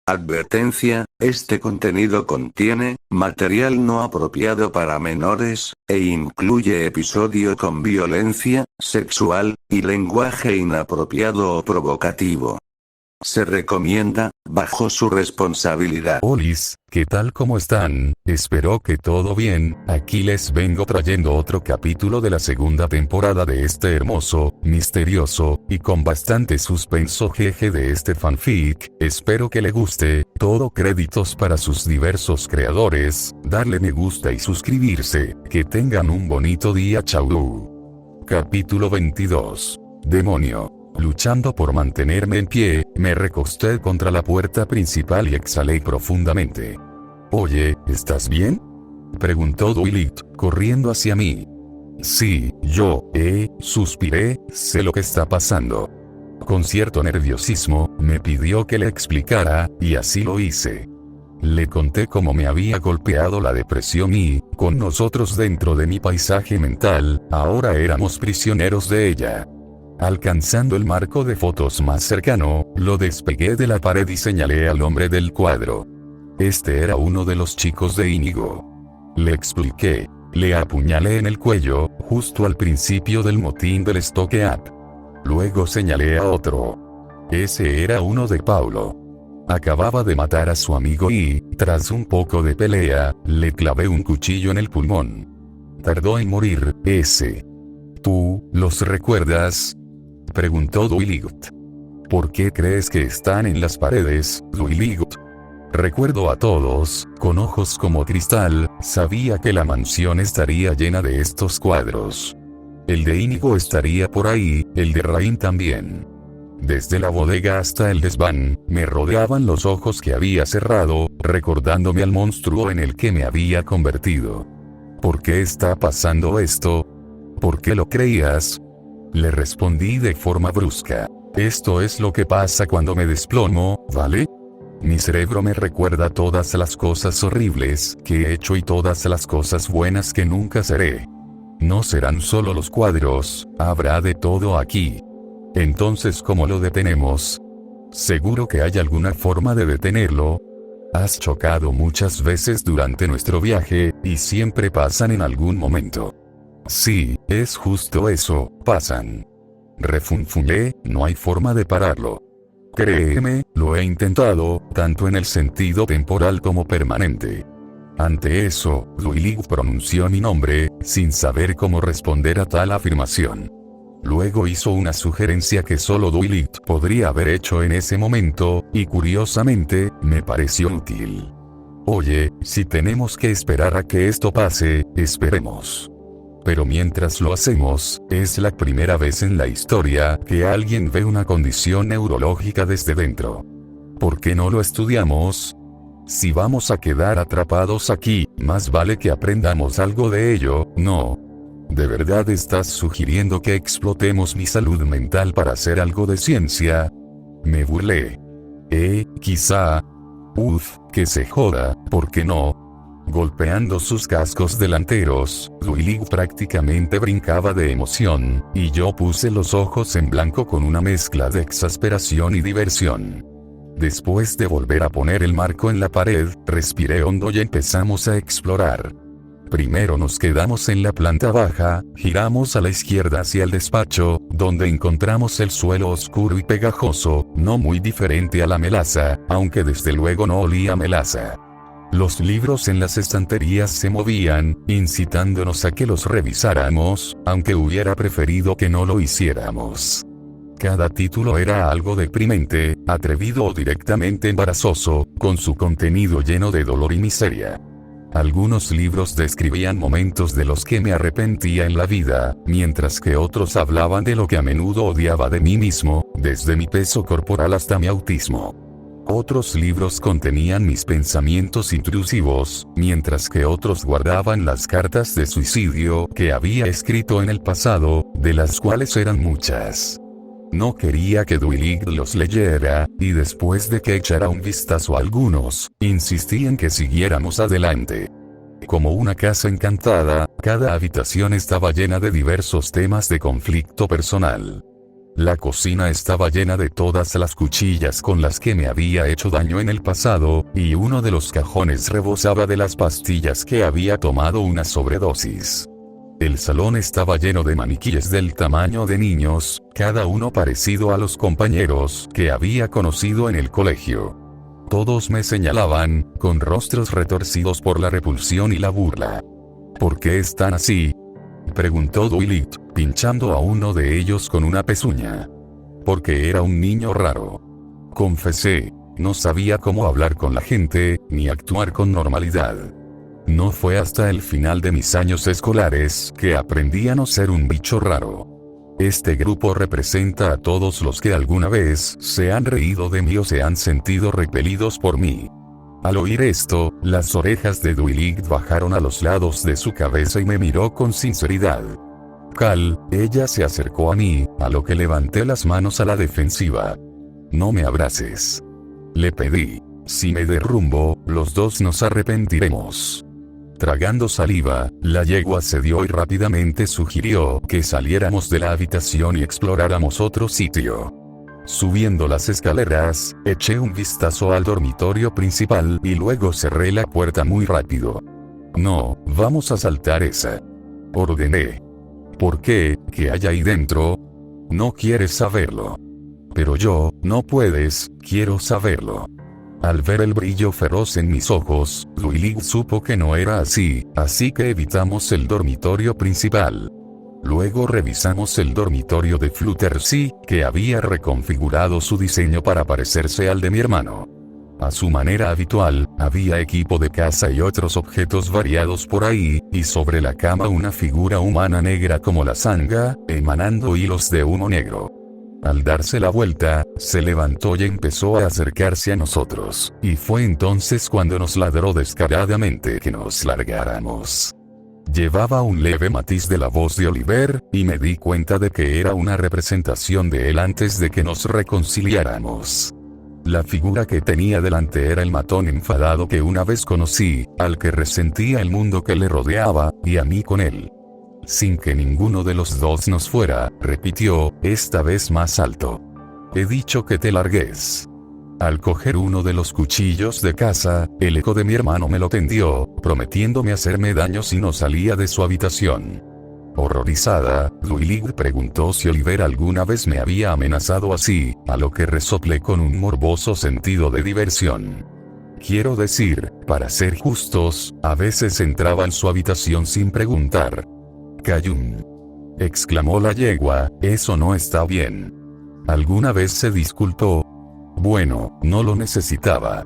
Advertencia, este contenido contiene material no apropiado para menores, e incluye episodio con violencia sexual y lenguaje inapropiado o provocativo. Se recomienda, bajo su responsabilidad. Olis, ¿qué tal? ¿Cómo están? Espero que todo bien. Aquí les vengo trayendo otro capítulo de la segunda temporada de este hermoso, misterioso, y con bastante suspenso jeje de este fanfic. Espero que le guste. Todo créditos para sus diversos creadores. Darle me gusta y suscribirse. Que tengan un bonito día. Chau. Capítulo 22. Demonio. Luchando por mantenerme en pie, me recosté contra la puerta principal y exhalé profundamente. Oye, ¿estás bien? Preguntó Dwight, corriendo hacia mí. Sí, suspiré, sé lo que está pasando. Con cierto nerviosismo, me pidió que le explicara, y así lo hice. Le conté cómo me había golpeado la depresión y, con nosotros dentro de mi paisaje mental, ahora éramos prisioneros de ella. Alcanzando el marco de fotos más cercano, lo despegué de la pared y señalé al hombre del cuadro. Este era uno de los chicos de Íñigo. Le expliqué. Le apuñalé en el cuello, justo al principio del motín del Stoke Up. Luego señalé a otro. Ese era uno de Paulo. Acababa de matar a su amigo y, tras un poco de pelea, le clavé un cuchillo en el pulmón. Tardó en morir, ese. ¿Tú, los recuerdas? Preguntó Dwight. ¿Por qué crees que están en las paredes, Dwight? Recuerdo a todos, con ojos como cristal, sabía que la mansión estaría llena de estos cuadros. El de Íñigo estaría por ahí, el de Rain también. Desde la bodega hasta el desván, me rodeaban los ojos que había cerrado, recordándome al monstruo en el que me había convertido. ¿Por qué está pasando esto? ¿Por qué lo creías? Le respondí de forma brusca. Esto es lo que pasa cuando me desplomo, ¿vale? Mi cerebro me recuerda todas las cosas horribles que he hecho y todas las cosas buenas que nunca seré. No serán solo los cuadros, habrá de todo aquí. Entonces, ¿cómo lo detenemos? Seguro que hay alguna forma de detenerlo. Has chocado muchas veces durante nuestro viaje, y siempre pasan en algún momento. Sí, es justo eso, pasan. Refunfuñé, no hay forma de pararlo. Créeme, lo he intentado, tanto en el sentido temporal como permanente. Ante eso, Dwight pronunció mi nombre, sin saber cómo responder a tal afirmación. Luego hizo una sugerencia que solo Dwight podría haber hecho en ese momento, y curiosamente, me pareció útil. Oye, si tenemos que esperar a que esto pase, esperemos. Pero mientras lo hacemos, es la primera vez en la historia que alguien ve una condición neurológica desde dentro. ¿Por qué no lo estudiamos? Si vamos a quedar atrapados aquí, más vale que aprendamos algo de ello, ¿no? ¿De verdad estás sugiriendo que explotemos mi salud mental para hacer algo de ciencia? Me burlé. Quizá. Que se joda, ¿por qué no? Golpeando sus cascos delanteros, Dwight prácticamente brincaba de emoción, y yo puse los ojos en blanco con una mezcla de exasperación y diversión. Después de volver a poner el marco en la pared, respiré hondo y empezamos a explorar. Primero nos quedamos en la planta baja, giramos a la izquierda hacia el despacho, donde encontramos el suelo oscuro y pegajoso, no muy diferente a la melaza, aunque desde luego no olía a melaza. Los libros en las estanterías se movían, incitándonos a que los revisáramos, aunque hubiera preferido que no lo hiciéramos. Cada título era algo deprimente, atrevido o directamente embarazoso, con su contenido lleno de dolor y miseria. Algunos libros describían momentos de los que me arrepentía en la vida, mientras que otros hablaban de lo que a menudo odiaba de mí mismo, desde mi peso corporal hasta mi autismo. Otros libros contenían mis pensamientos intrusivos, mientras que otros guardaban las cartas de suicidio que había escrito en el pasado, de las cuales eran muchas. No quería que Dwight los leyera, y después de que echara un vistazo a algunos, insistí en que siguiéramos adelante. Como una casa encantada, cada habitación estaba llena de diversos temas de conflicto personal. La cocina estaba llena de todas las cuchillas con las que me había hecho daño en el pasado, y uno de los cajones rebosaba de las pastillas que había tomado una sobredosis. El salón estaba lleno de maniquíes del tamaño de niños, cada uno parecido a los compañeros que había conocido en el colegio. Todos me señalaban, con rostros retorcidos por la repulsión y la burla. ¿Por qué están así?, preguntó Dwight, pinchando a uno de ellos con una pezuña. Porque era un niño raro. Confesé, no sabía cómo hablar con la gente, ni actuar con normalidad. No fue hasta el final de mis años escolares que aprendí a no ser un bicho raro. Este grupo representa a todos los que alguna vez se han reído de mí o se han sentido repelidos por mí. Al oír esto, las orejas de Dwight bajaron a los lados de su cabeza y me miró con sinceridad. Cal, ella se acercó a mí, a lo que levanté las manos a la defensiva. No me abraces. Le pedí. Si me derrumbo, los dos nos arrepentiremos. Tragando saliva, la yegua cedió y rápidamente sugirió que saliéramos de la habitación y exploráramos otro sitio. Subiendo las escaleras, eché un vistazo al dormitorio principal y luego cerré la puerta muy rápido. No, vamos a saltar esa. Ordené. ¿Por qué? ¿Qué hay ahí dentro? No quieres saberlo. Pero yo, no puedes, quiero saberlo. Al ver el brillo feroz en mis ojos, Dwight supo que no era así que evitamos el dormitorio principal. Luego revisamos el dormitorio de Fluttershy, que había reconfigurado su diseño para parecerse al de mi hermano. A su manera habitual, había equipo de caza y otros objetos variados por ahí, y sobre la cama una figura humana negra como la sanga, emanando hilos de humo negro. Al darse la vuelta, se levantó y empezó a acercarse a nosotros, y fue entonces cuando nos ladró descaradamente que nos largáramos. Llevaba un leve matiz de la voz de Oliver, y me di cuenta de que era una representación de él antes de que nos reconciliáramos. La figura que tenía delante era el matón enfadado que una vez conocí, al que resentía el mundo que le rodeaba, y a mí con él. Sin que ninguno de los dos nos fuera, repitió, esta vez más alto. He dicho que te largues. Al coger uno de los cuchillos de caza, el eco de mi hermano me lo tendió, prometiéndome hacerme daño si no salía de su habitación. Horrorizada, Dwight preguntó si Oliver alguna vez me había amenazado así, a lo que resoplé con un morboso sentido de diversión. Quiero decir, para ser justos, a veces entraba en su habitación sin preguntar. Cayún, exclamó la yegua, eso no está bien. ¿Alguna vez se disculpó? Bueno, no lo necesitaba.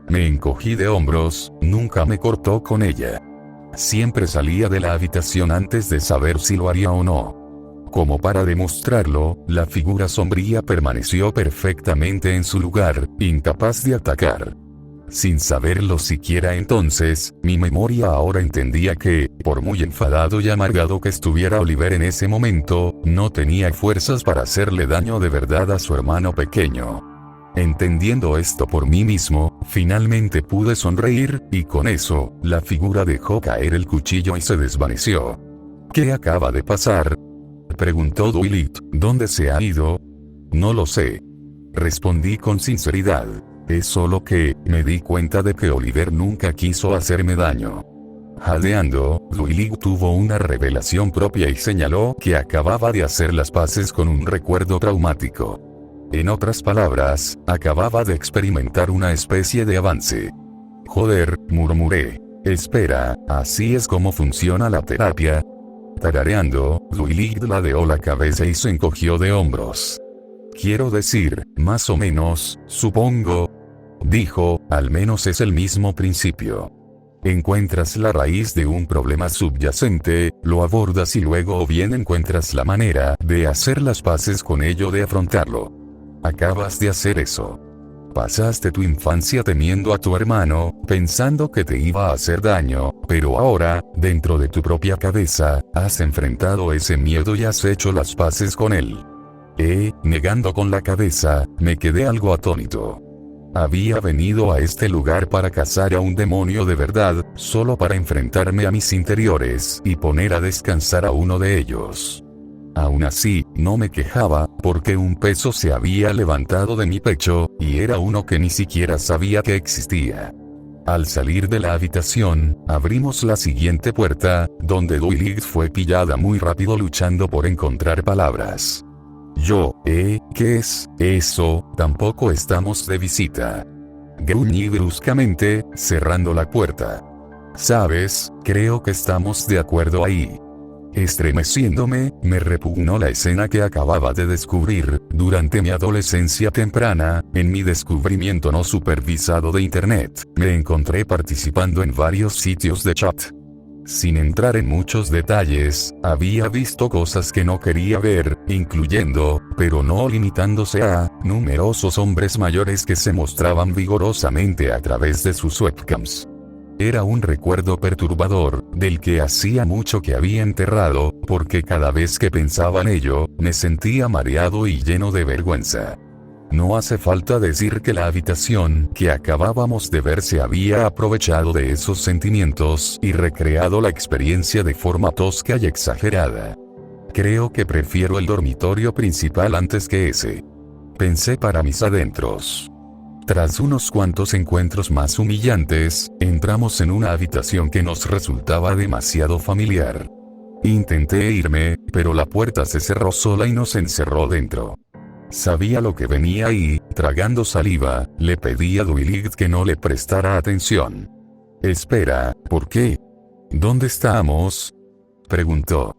Me encogí de hombros, nunca me cortó con ella. Siempre salía de la habitación antes de saber si lo haría o no. Como para demostrarlo, la figura sombría permaneció perfectamente en su lugar, incapaz de atacar. Sin saberlo siquiera entonces, mi memoria ahora entendía que, por muy enfadado y amargado que estuviera Oliver en ese momento, no tenía fuerzas para hacerle daño de verdad a su hermano pequeño. Entendiendo esto por mí mismo, finalmente pude sonreír, y con eso, la figura dejó caer el cuchillo y se desvaneció. ¿Qué acaba de pasar?, preguntó Dwight. ¿Dónde se ha ido? No lo sé. Respondí con sinceridad. Es solo que, me di cuenta de que Oliver nunca quiso hacerme daño. Jadeando, Dwight tuvo una revelación propia y señaló que acababa de hacer las paces con un recuerdo traumático. En otras palabras, acababa de experimentar una especie de avance. Joder, murmuré. Espera, ¿así es como funciona la terapia? Tarareando, Dwight ladeó la cabeza y se encogió de hombros. Quiero decir, más o menos, supongo. Dijo, al menos es el mismo principio. Encuentras la raíz de un problema subyacente, lo abordas y luego o bien encuentras la manera de hacer las paces con ello, de afrontarlo. Acabas de hacer eso. Pasaste tu infancia temiendo a tu hermano, pensando que te iba a hacer daño, pero ahora, dentro de tu propia cabeza, has enfrentado ese miedo y has hecho las paces con él. Negando con la cabeza, me quedé algo atónito. Había venido a este lugar para cazar a un demonio de verdad, solo para enfrentarme a mis interiores y poner a descansar a uno de ellos. Aún así, no me quejaba, porque un peso se había levantado de mi pecho, y era uno que ni siquiera sabía que existía. Al salir de la habitación, abrimos la siguiente puerta, donde Dwight fue pillada muy rápido luchando por encontrar palabras. ¿Qué es eso? Tampoco estamos de visita. Gruñí bruscamente, cerrando la puerta. ¿Sabes? Creo que estamos de acuerdo ahí. Estremeciéndome, me repugnó la escena que acababa de descubrir, durante mi adolescencia temprana, en mi descubrimiento no supervisado de Internet, me encontré participando en varios sitios de chat. Sin entrar en muchos detalles, había visto cosas que no quería ver, incluyendo, pero no limitándose a, numerosos hombres mayores que se mostraban vigorosamente a través de sus webcams. Era un recuerdo perturbador, del que hacía mucho que había enterrado, porque cada vez que pensaba en ello, me sentía mareado y lleno de vergüenza. No hace falta decir que la habitación que acabábamos de ver se había aprovechado de esos sentimientos y recreado la experiencia de forma tosca y exagerada. Creo que prefiero el dormitorio principal antes que ese. Pensé para mis adentros. Tras unos cuantos encuentros más humillantes, entramos en una habitación que nos resultaba demasiado familiar. Intenté irme, pero la puerta se cerró sola y nos encerró dentro. Sabía lo que venía y, tragando saliva, le pedí a Dwight que no le prestara atención. Espera, ¿por qué? ¿Dónde estamos? Preguntó.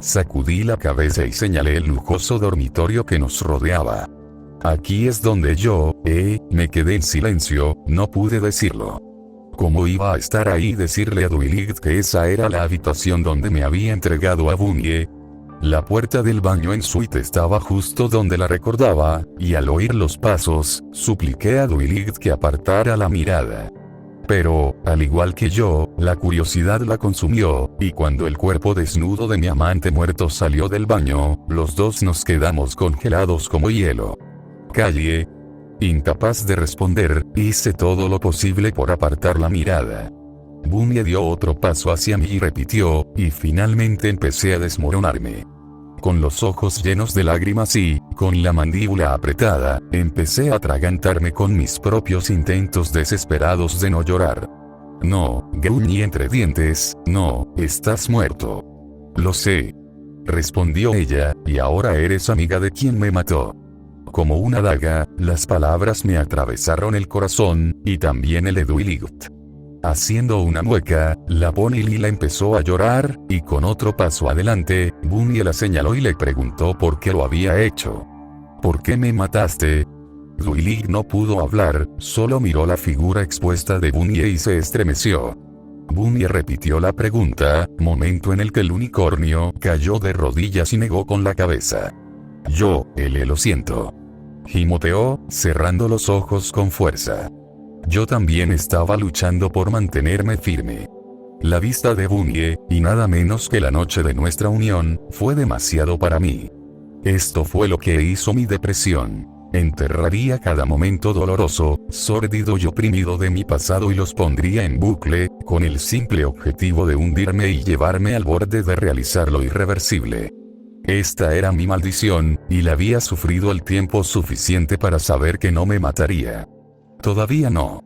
Sacudí la cabeza y señalé el lujoso dormitorio que nos rodeaba. Aquí es donde me quedé en silencio, no pude decirlo. ¿Cómo iba a estar ahí y decirle a Dwight que esa era la habitación donde me había entregado a Bungie? La puerta del baño en suite estaba justo donde la recordaba, y al oír los pasos, supliqué a Dwight que apartara la mirada. Pero, al igual que yo, la curiosidad la consumió, y cuando el cuerpo desnudo de mi amante muerto salió del baño, los dos nos quedamos congelados como hielo. Callé. Incapaz de responder, hice todo lo posible por apartar la mirada. Bungie dio otro paso hacia mí y repitió, y finalmente empecé a desmoronarme. Con los ojos llenos de lágrimas y, con la mandíbula apretada, empecé a atragantarme con mis propios intentos desesperados de no llorar. No, gruñí entre dientes, no, estás muerto. Lo sé. Respondió ella, y ahora eres amiga de quien me mató. Como una daga, las palabras me atravesaron el corazón, y también el de Dwight. Haciendo una mueca, la Pony Lila empezó a llorar, y con otro paso adelante, Bungie la señaló y le preguntó por qué lo había hecho. ¿Por qué me mataste? Dwight no pudo hablar, solo miró la figura expuesta de Bungie y se estremeció. Bungie repitió la pregunta, momento en el que el unicornio cayó de rodillas y negó con la cabeza. Lo siento. Gimoteó, cerrando los ojos con fuerza. Yo también estaba luchando por mantenerme firme. La vista de Bungie, y nada menos que la noche de nuestra unión, fue demasiado para mí. Esto fue lo que hizo mi depresión. Enterraría cada momento doloroso, sórdido y oprimido de mi pasado y los pondría en bucle, con el simple objetivo de hundirme y llevarme al borde de realizar lo irreversible. Esta era mi maldición, y la había sufrido el tiempo suficiente para saber que no me mataría. Todavía no.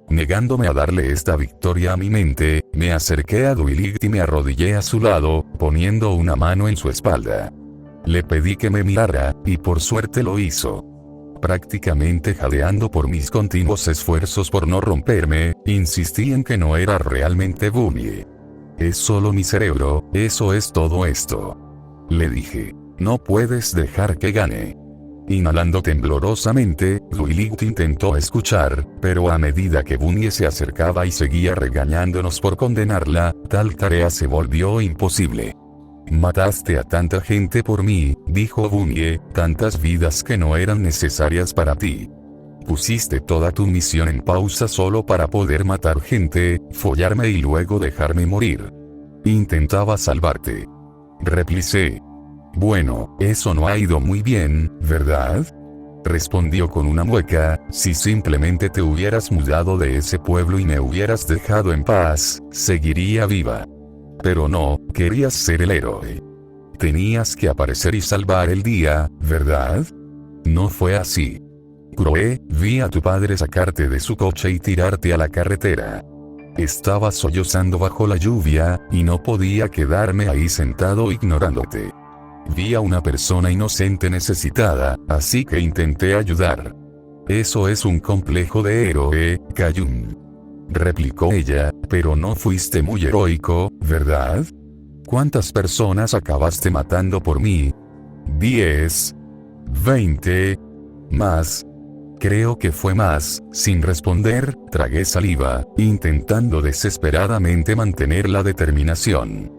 Negándome a darle esta victoria a mi mente, me acerqué a Dwight y me arrodillé a su lado, poniendo una mano en su espalda. Le pedí que me mirara, y por suerte lo hizo. Prácticamente jadeando por mis continuos esfuerzos por no romperme, insistí en que no era realmente Bungie. Es solo mi cerebro, eso es todo esto. Le dije, no puedes dejar que gane. Inhalando temblorosamente, Dwight intentó escuchar, pero a medida que Bungie se acercaba y seguía regañándonos por condenarla, tal tarea se volvió imposible. Mataste a tanta gente por mí, dijo Bungie, tantas vidas que no eran necesarias para ti. Pusiste toda tu misión en pausa solo para poder matar gente, follarme y luego dejarme morir. Intentaba salvarte. Replicé. Bueno, eso no ha ido muy bien, ¿verdad? Respondió con una mueca, si simplemente te hubieras mudado de ese pueblo y me hubieras dejado en paz, seguiría viva. Pero no, querías ser el héroe. Tenías que aparecer y salvar el día, ¿verdad? No fue así. Chloe, vi a tu padre sacarte de su coche y tirarte a la carretera. Estaba sollozando bajo la lluvia, y no podía quedarme ahí sentado ignorándote. Vi a una persona inocente necesitada, así que intenté ayudar. Eso es un complejo de héroe, Cayun. Replicó ella, pero no fuiste muy heroico, ¿verdad? ¿Cuántas personas acabaste matando por mí? 10. 20. Más. Creo que fue más. Sin responder, tragué saliva, intentando desesperadamente mantener la determinación.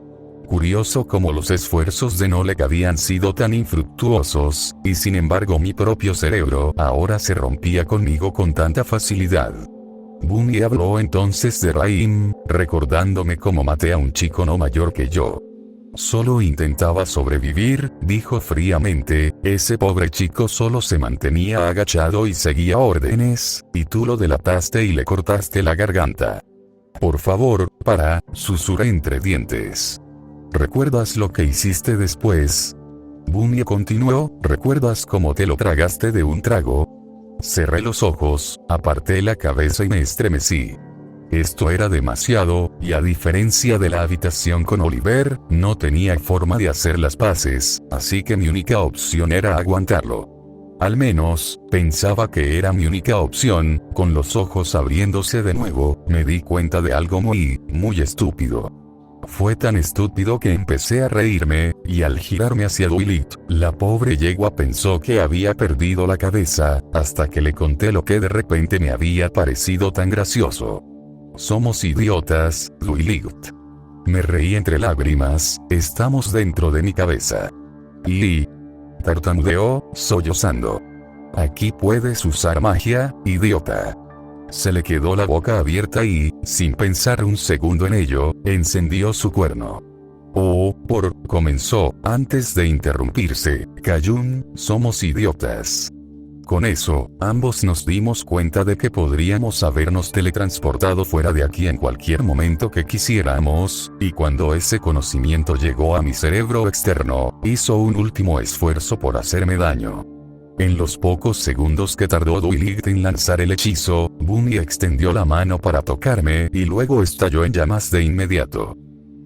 Curioso cómo los esfuerzos de Nolik habían sido tan infructuosos, y sin embargo mi propio cerebro ahora se rompía conmigo con tanta facilidad. Bunny habló entonces de Raim, recordándome cómo maté a un chico no mayor que yo. Solo intentaba sobrevivir, dijo fríamente, ese pobre chico solo se mantenía agachado y seguía órdenes, y tú lo delataste y le cortaste la garganta. Por favor, susurré entre dientes. ¿Recuerdas lo que hiciste después? Bunny continuó, ¿recuerdas cómo te lo tragaste de un trago? Cerré los ojos, aparté la cabeza y me estremecí. Esto era demasiado, y a diferencia de la habitación con Oliver, no tenía forma de hacer las paces, así que mi única opción era aguantarlo. Al menos, pensaba que era mi única opción. Con los ojos abriéndose de nuevo, me di cuenta de algo muy estúpido. Fue tan estúpido que empecé a reírme, y al girarme hacia Dwight, la pobre yegua pensó que había perdido la cabeza, hasta que le conté lo que de repente me había parecido tan gracioso. Somos idiotas, Dwight. Me reí entre lágrimas, estamos dentro de mi cabeza. Y tartamudeó, sollozando. Aquí puedes usar magia, idiota. Se le quedó la boca abierta y, sin pensar un segundo en ello, encendió su cuerno. Comenzó, antes de interrumpirse, Cayun, somos idiotas. Con eso, ambos nos dimos cuenta de que podríamos habernos teletransportado fuera de aquí en cualquier momento que quisiéramos, y cuando ese conocimiento llegó a mi cerebro externo, hizo un último esfuerzo por hacerme daño. En los pocos segundos que tardó Dwight en lanzar el hechizo, Bunny extendió la mano para tocarme y luego estalló en llamas de inmediato.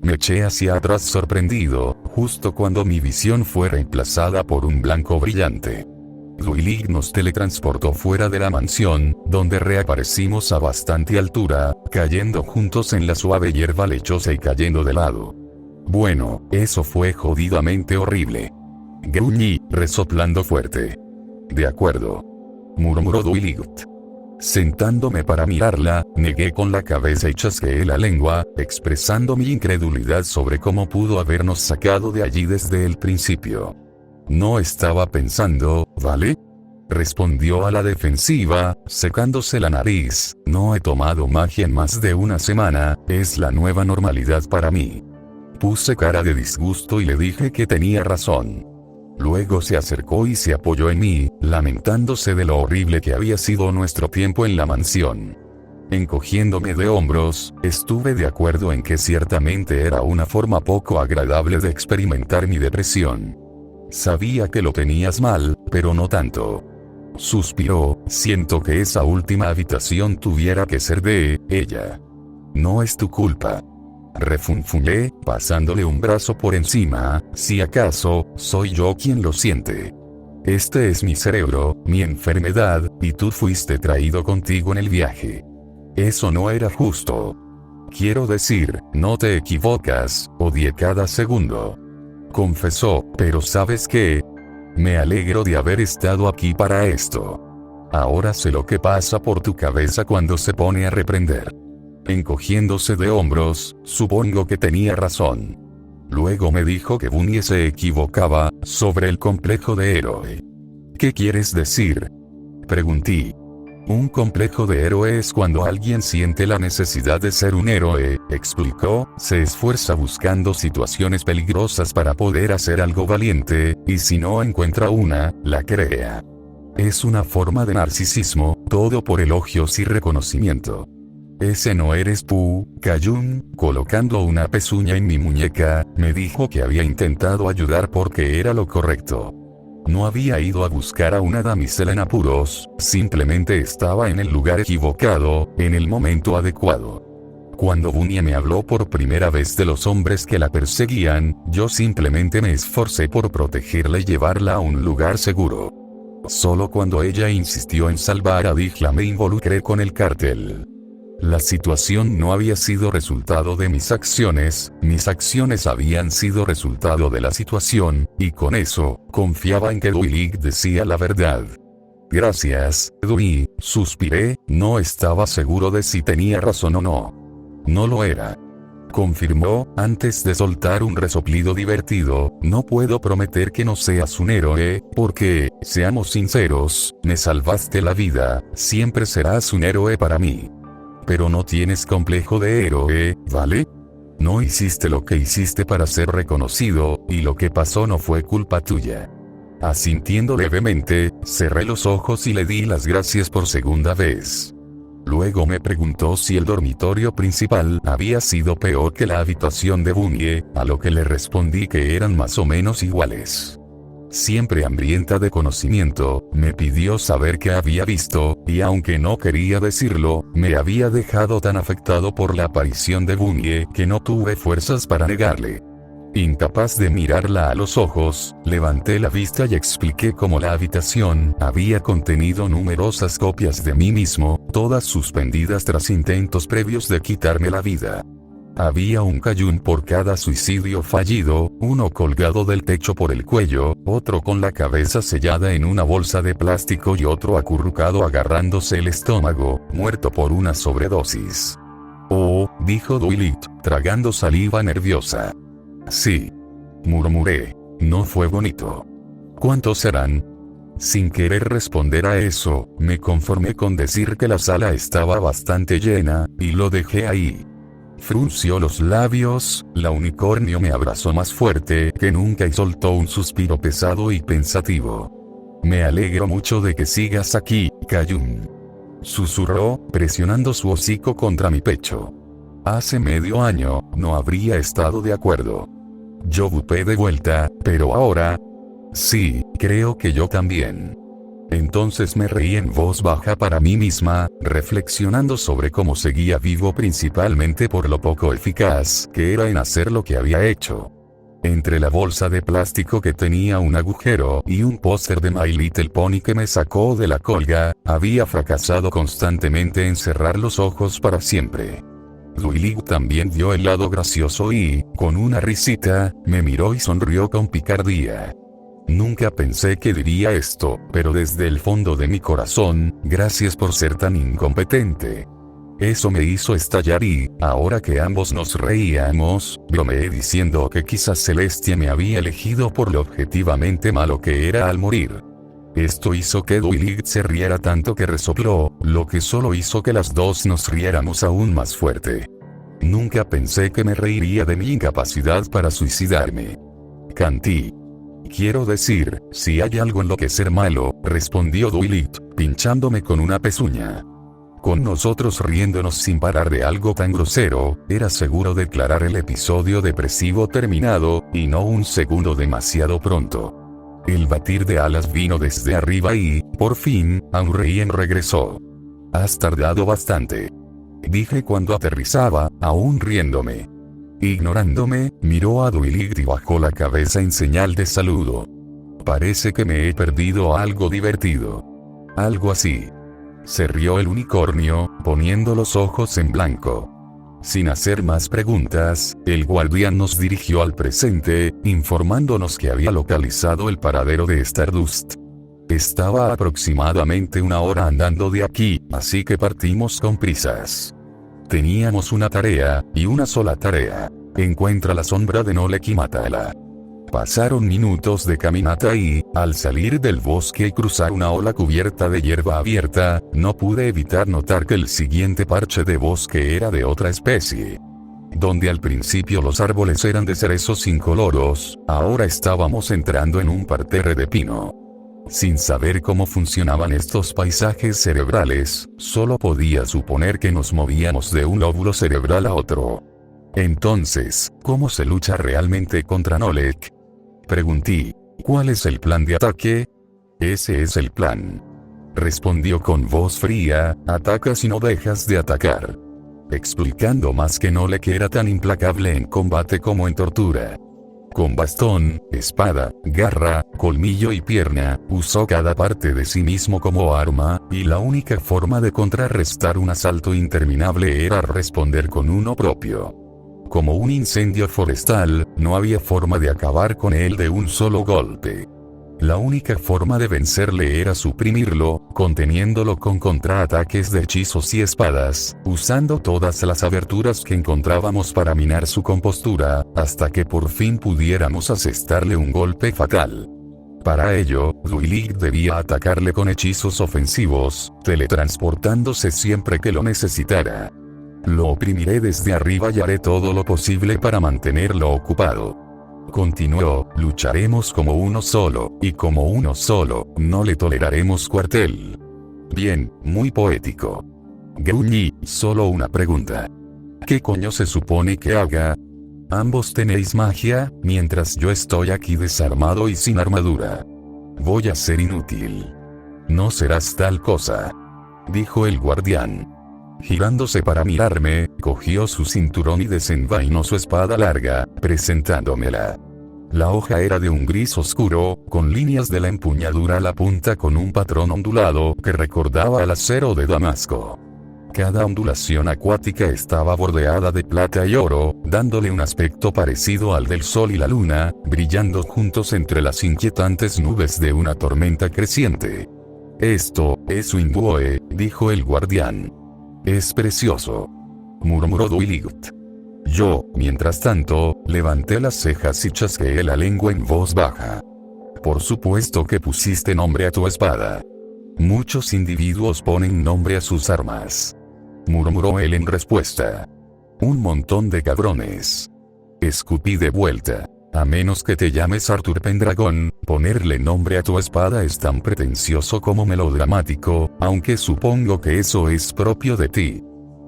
Me eché hacia atrás sorprendido, justo cuando mi visión fue reemplazada por un blanco brillante. Dwight nos teletransportó fuera de la mansión, donde reaparecimos a bastante altura, cayendo juntos en la suave hierba lechosa y cayendo de lado. Bueno, eso fue jodidamente horrible. Gruñí, resoplando fuerte. De acuerdo, murmuró Dwight. Sentándome para mirarla, negué con la cabeza y chasqueé la lengua, expresando mi incredulidad sobre cómo pudo habernos sacado de allí desde el principio. No estaba pensando, ¿vale? Respondió a la defensiva, secándose la nariz. No he tomado magia en más de una semana, es la nueva normalidad para mí. Puse cara de disgusto y le dije que tenía razón. Luego se acercó y se apoyó en mí, lamentándose de lo horrible que había sido nuestro tiempo en la mansión. Encogiéndome de hombros, estuve de acuerdo en que ciertamente era una forma poco agradable de experimentar mi depresión. Sabía que lo tenías mal, pero no tanto. Suspiró, siento que esa última habitación tuviera que ser de ella. No es tu culpa. Refunfuñé, pasándole un brazo por encima, si acaso, soy yo quien lo siente. Este es mi cerebro, mi enfermedad, y tú fuiste traído contigo en el viaje. Eso no era justo. Quiero decir, no te equivocas, odié cada segundo. Confesó, pero ¿sabes qué? Me alegro de haber estado aquí para esto. Ahora sé lo que pasa por tu cabeza cuando se pone a reprender. Encogiéndose de hombros, supongo que tenía razón. Luego me dijo que Bunny se equivocaba, sobre el complejo de héroe. ¿Qué quieres decir? Pregunté. Un complejo de héroe es cuando alguien siente la necesidad de ser un héroe, explicó, se esfuerza buscando situaciones peligrosas para poder hacer algo valiente, y si no encuentra una, la crea. Es una forma de narcisismo, todo por elogios y reconocimiento. Ese no eres tú, Kayun. Colocando una pezuña en mi muñeca, me dijo que había intentado ayudar porque era lo correcto. No había ido a buscar a una damisela en apuros, simplemente estaba en el lugar equivocado, en el momento adecuado. Cuando Bunie me habló por primera vez de los hombres que la perseguían, yo simplemente me esforcé por protegerla y llevarla a un lugar seguro. Solo cuando ella insistió en salvar a Dijla me involucré con el cártel. La situación no había sido resultado de mis acciones habían sido resultado de la situación, y con eso, confiaba en que Duilig decía la verdad. Gracias, Dui, suspiré, no estaba seguro de si tenía razón o no. No lo era. Confirmó, antes de soltar un resoplido divertido, no puedo prometer que no seas un héroe, porque, seamos sinceros, me salvaste la vida, siempre serás un héroe para mí. Pero no tienes complejo de héroe, ¿vale? No hiciste lo que hiciste para ser reconocido, y lo que pasó no fue culpa tuya. Asintiendo levemente, cerré los ojos y le di las gracias por segunda vez. Luego me preguntó si el dormitorio principal había sido peor que la habitación de Bunie, a lo que le respondí que eran más o menos iguales. Siempre hambrienta de conocimiento, me pidió saber qué había visto, y aunque no quería decirlo, me había dejado tan afectado por la aparición de Bunie que no tuve fuerzas para negarle. Incapaz de mirarla a los ojos, levanté la vista y expliqué cómo la habitación había contenido numerosas copias de mí mismo, todas suspendidas tras intentos previos de quitarme la vida. Había un Kayun por cada suicidio fallido, uno colgado del techo por el cuello, otro con la cabeza sellada en una bolsa de plástico y otro acurrucado agarrándose el estómago, muerto por una sobredosis. Oh, dijo Duilit, tragando saliva nerviosa. Sí. Murmuré. No fue bonito. ¿Cuántos serán? Sin querer responder a eso, me conformé con decir que la sala estaba bastante llena, y lo dejé ahí. Frunció los labios, la unicornio me abrazó más fuerte que nunca y soltó un suspiro pesado y pensativo. Me alegro mucho de que sigas aquí, Kayun. Susurró, presionando su hocico contra mi pecho. Hace medio año, no habría estado de acuerdo. Yo bupé de vuelta, pero ahora... Sí, creo que yo también. Entonces me reí en voz baja para mí misma, reflexionando sobre cómo seguía vivo principalmente por lo poco eficaz que era en hacer lo que había hecho. Entre la bolsa de plástico que tenía un agujero y un póster de My Little Pony que me sacó de la colga, había fracasado constantemente en cerrar los ojos para siempre. Duilig también dio el lado gracioso y, con una risita, me miró y sonrió con picardía. Nunca pensé que diría esto, pero desde el fondo de mi corazón, gracias por ser tan incompetente. Eso me hizo estallar y, ahora que ambos nos reíamos, bromeé diciendo que quizás Celestia me había elegido por lo objetivamente malo que era al morir. Esto hizo que Duilig se riera tanto que resopló, lo que solo hizo que las dos nos riéramos aún más fuerte. Nunca pensé que me reiría de mi incapacidad para suicidarme. Cantí. Quiero decir, si hay algo en lo que ser malo, respondió Duilig, pinchándome con una pezuña. Con nosotros riéndonos sin parar de algo tan grosero, era seguro declarar el episodio depresivo terminado, y no un segundo demasiado pronto. El batir de alas vino desde arriba y, por fin, Aurrien regresó. Has tardado bastante. Dije cuando aterrizaba, aún riéndome. Ignorándome, miró a Duilig y bajó la cabeza en señal de saludo. Parece que me he perdido algo divertido. Algo así. Se rió el unicornio, poniendo los ojos en blanco. Sin hacer más preguntas, el guardián nos dirigió al presente, informándonos que había localizado el paradero de Stardust. Estaba aproximadamente 1 hora andando de aquí, así que partimos con prisas. Teníamos una tarea, y una sola tarea. Encuentra la sombra de Nolek y mátala. Pasaron minutos de caminata y, al salir del bosque y cruzar una ola cubierta de hierba abierta, no pude evitar notar que el siguiente parche de bosque era de otra especie. Donde al principio los árboles eran de cerezos incoloros, ahora estábamos entrando en un parterre de pino. Sin saber cómo funcionaban estos paisajes cerebrales, solo podía suponer que nos movíamos de un lóbulo cerebral a otro. Entonces, ¿cómo se lucha realmente contra Nolek? Pregunté. ¿Cuál es el plan de ataque? Ese es el plan. Respondió con voz fría, atacas y no dejas de atacar. Explicando más que Nolek era tan implacable en combate como en tortura. Con bastón, espada, garra, colmillo y pierna, usó cada parte de sí mismo como arma, y la única forma de contrarrestar un asalto interminable era responder con uno propio. Como un incendio forestal, no había forma de acabar con él de un solo golpe. La única forma de vencerle era suprimirlo, conteniéndolo con contraataques de hechizos y espadas, usando todas las aberturas que encontrábamos para minar su compostura, hasta que por fin pudiéramos asestarle un golpe fatal. Para ello, Duilig debía atacarle con hechizos ofensivos, teletransportándose siempre que lo necesitara. Lo oprimiré desde arriba y haré todo lo posible para mantenerlo ocupado. Continuó, lucharemos como uno solo, y como uno solo, no le toleraremos cuartel. Bien, muy poético. Gruñí, solo una pregunta. ¿Qué coño se supone que haga? Ambos tenéis magia, mientras yo estoy aquí desarmado y sin armadura. Voy a ser inútil. No serás tal cosa, dijo el guardián. Girándose para mirarme, cogió su cinturón y desenvainó su espada larga, presentándomela. La hoja era de un gris oscuro, con líneas de la empuñadura a la punta con un patrón ondulado que recordaba al acero de Damasco. Cada ondulación acuática estaba bordeada de plata y oro, dándole un aspecto parecido al del sol y la luna, brillando juntos entre las inquietantes nubes de una tormenta creciente. Esto es Windwoe, dijo el guardián. Es precioso, murmuró Duilig. Yo, mientras tanto, levanté las cejas y chasqueé la lengua en voz baja. Por supuesto que pusiste nombre a tu espada. Muchos individuos ponen nombre a sus armas, murmuró él en respuesta. Un montón de cabrones. Escupí de vuelta. A menos que te llames Arthur Pendragon, ponerle nombre a tu espada es tan pretencioso como melodramático, aunque supongo que eso es propio de ti.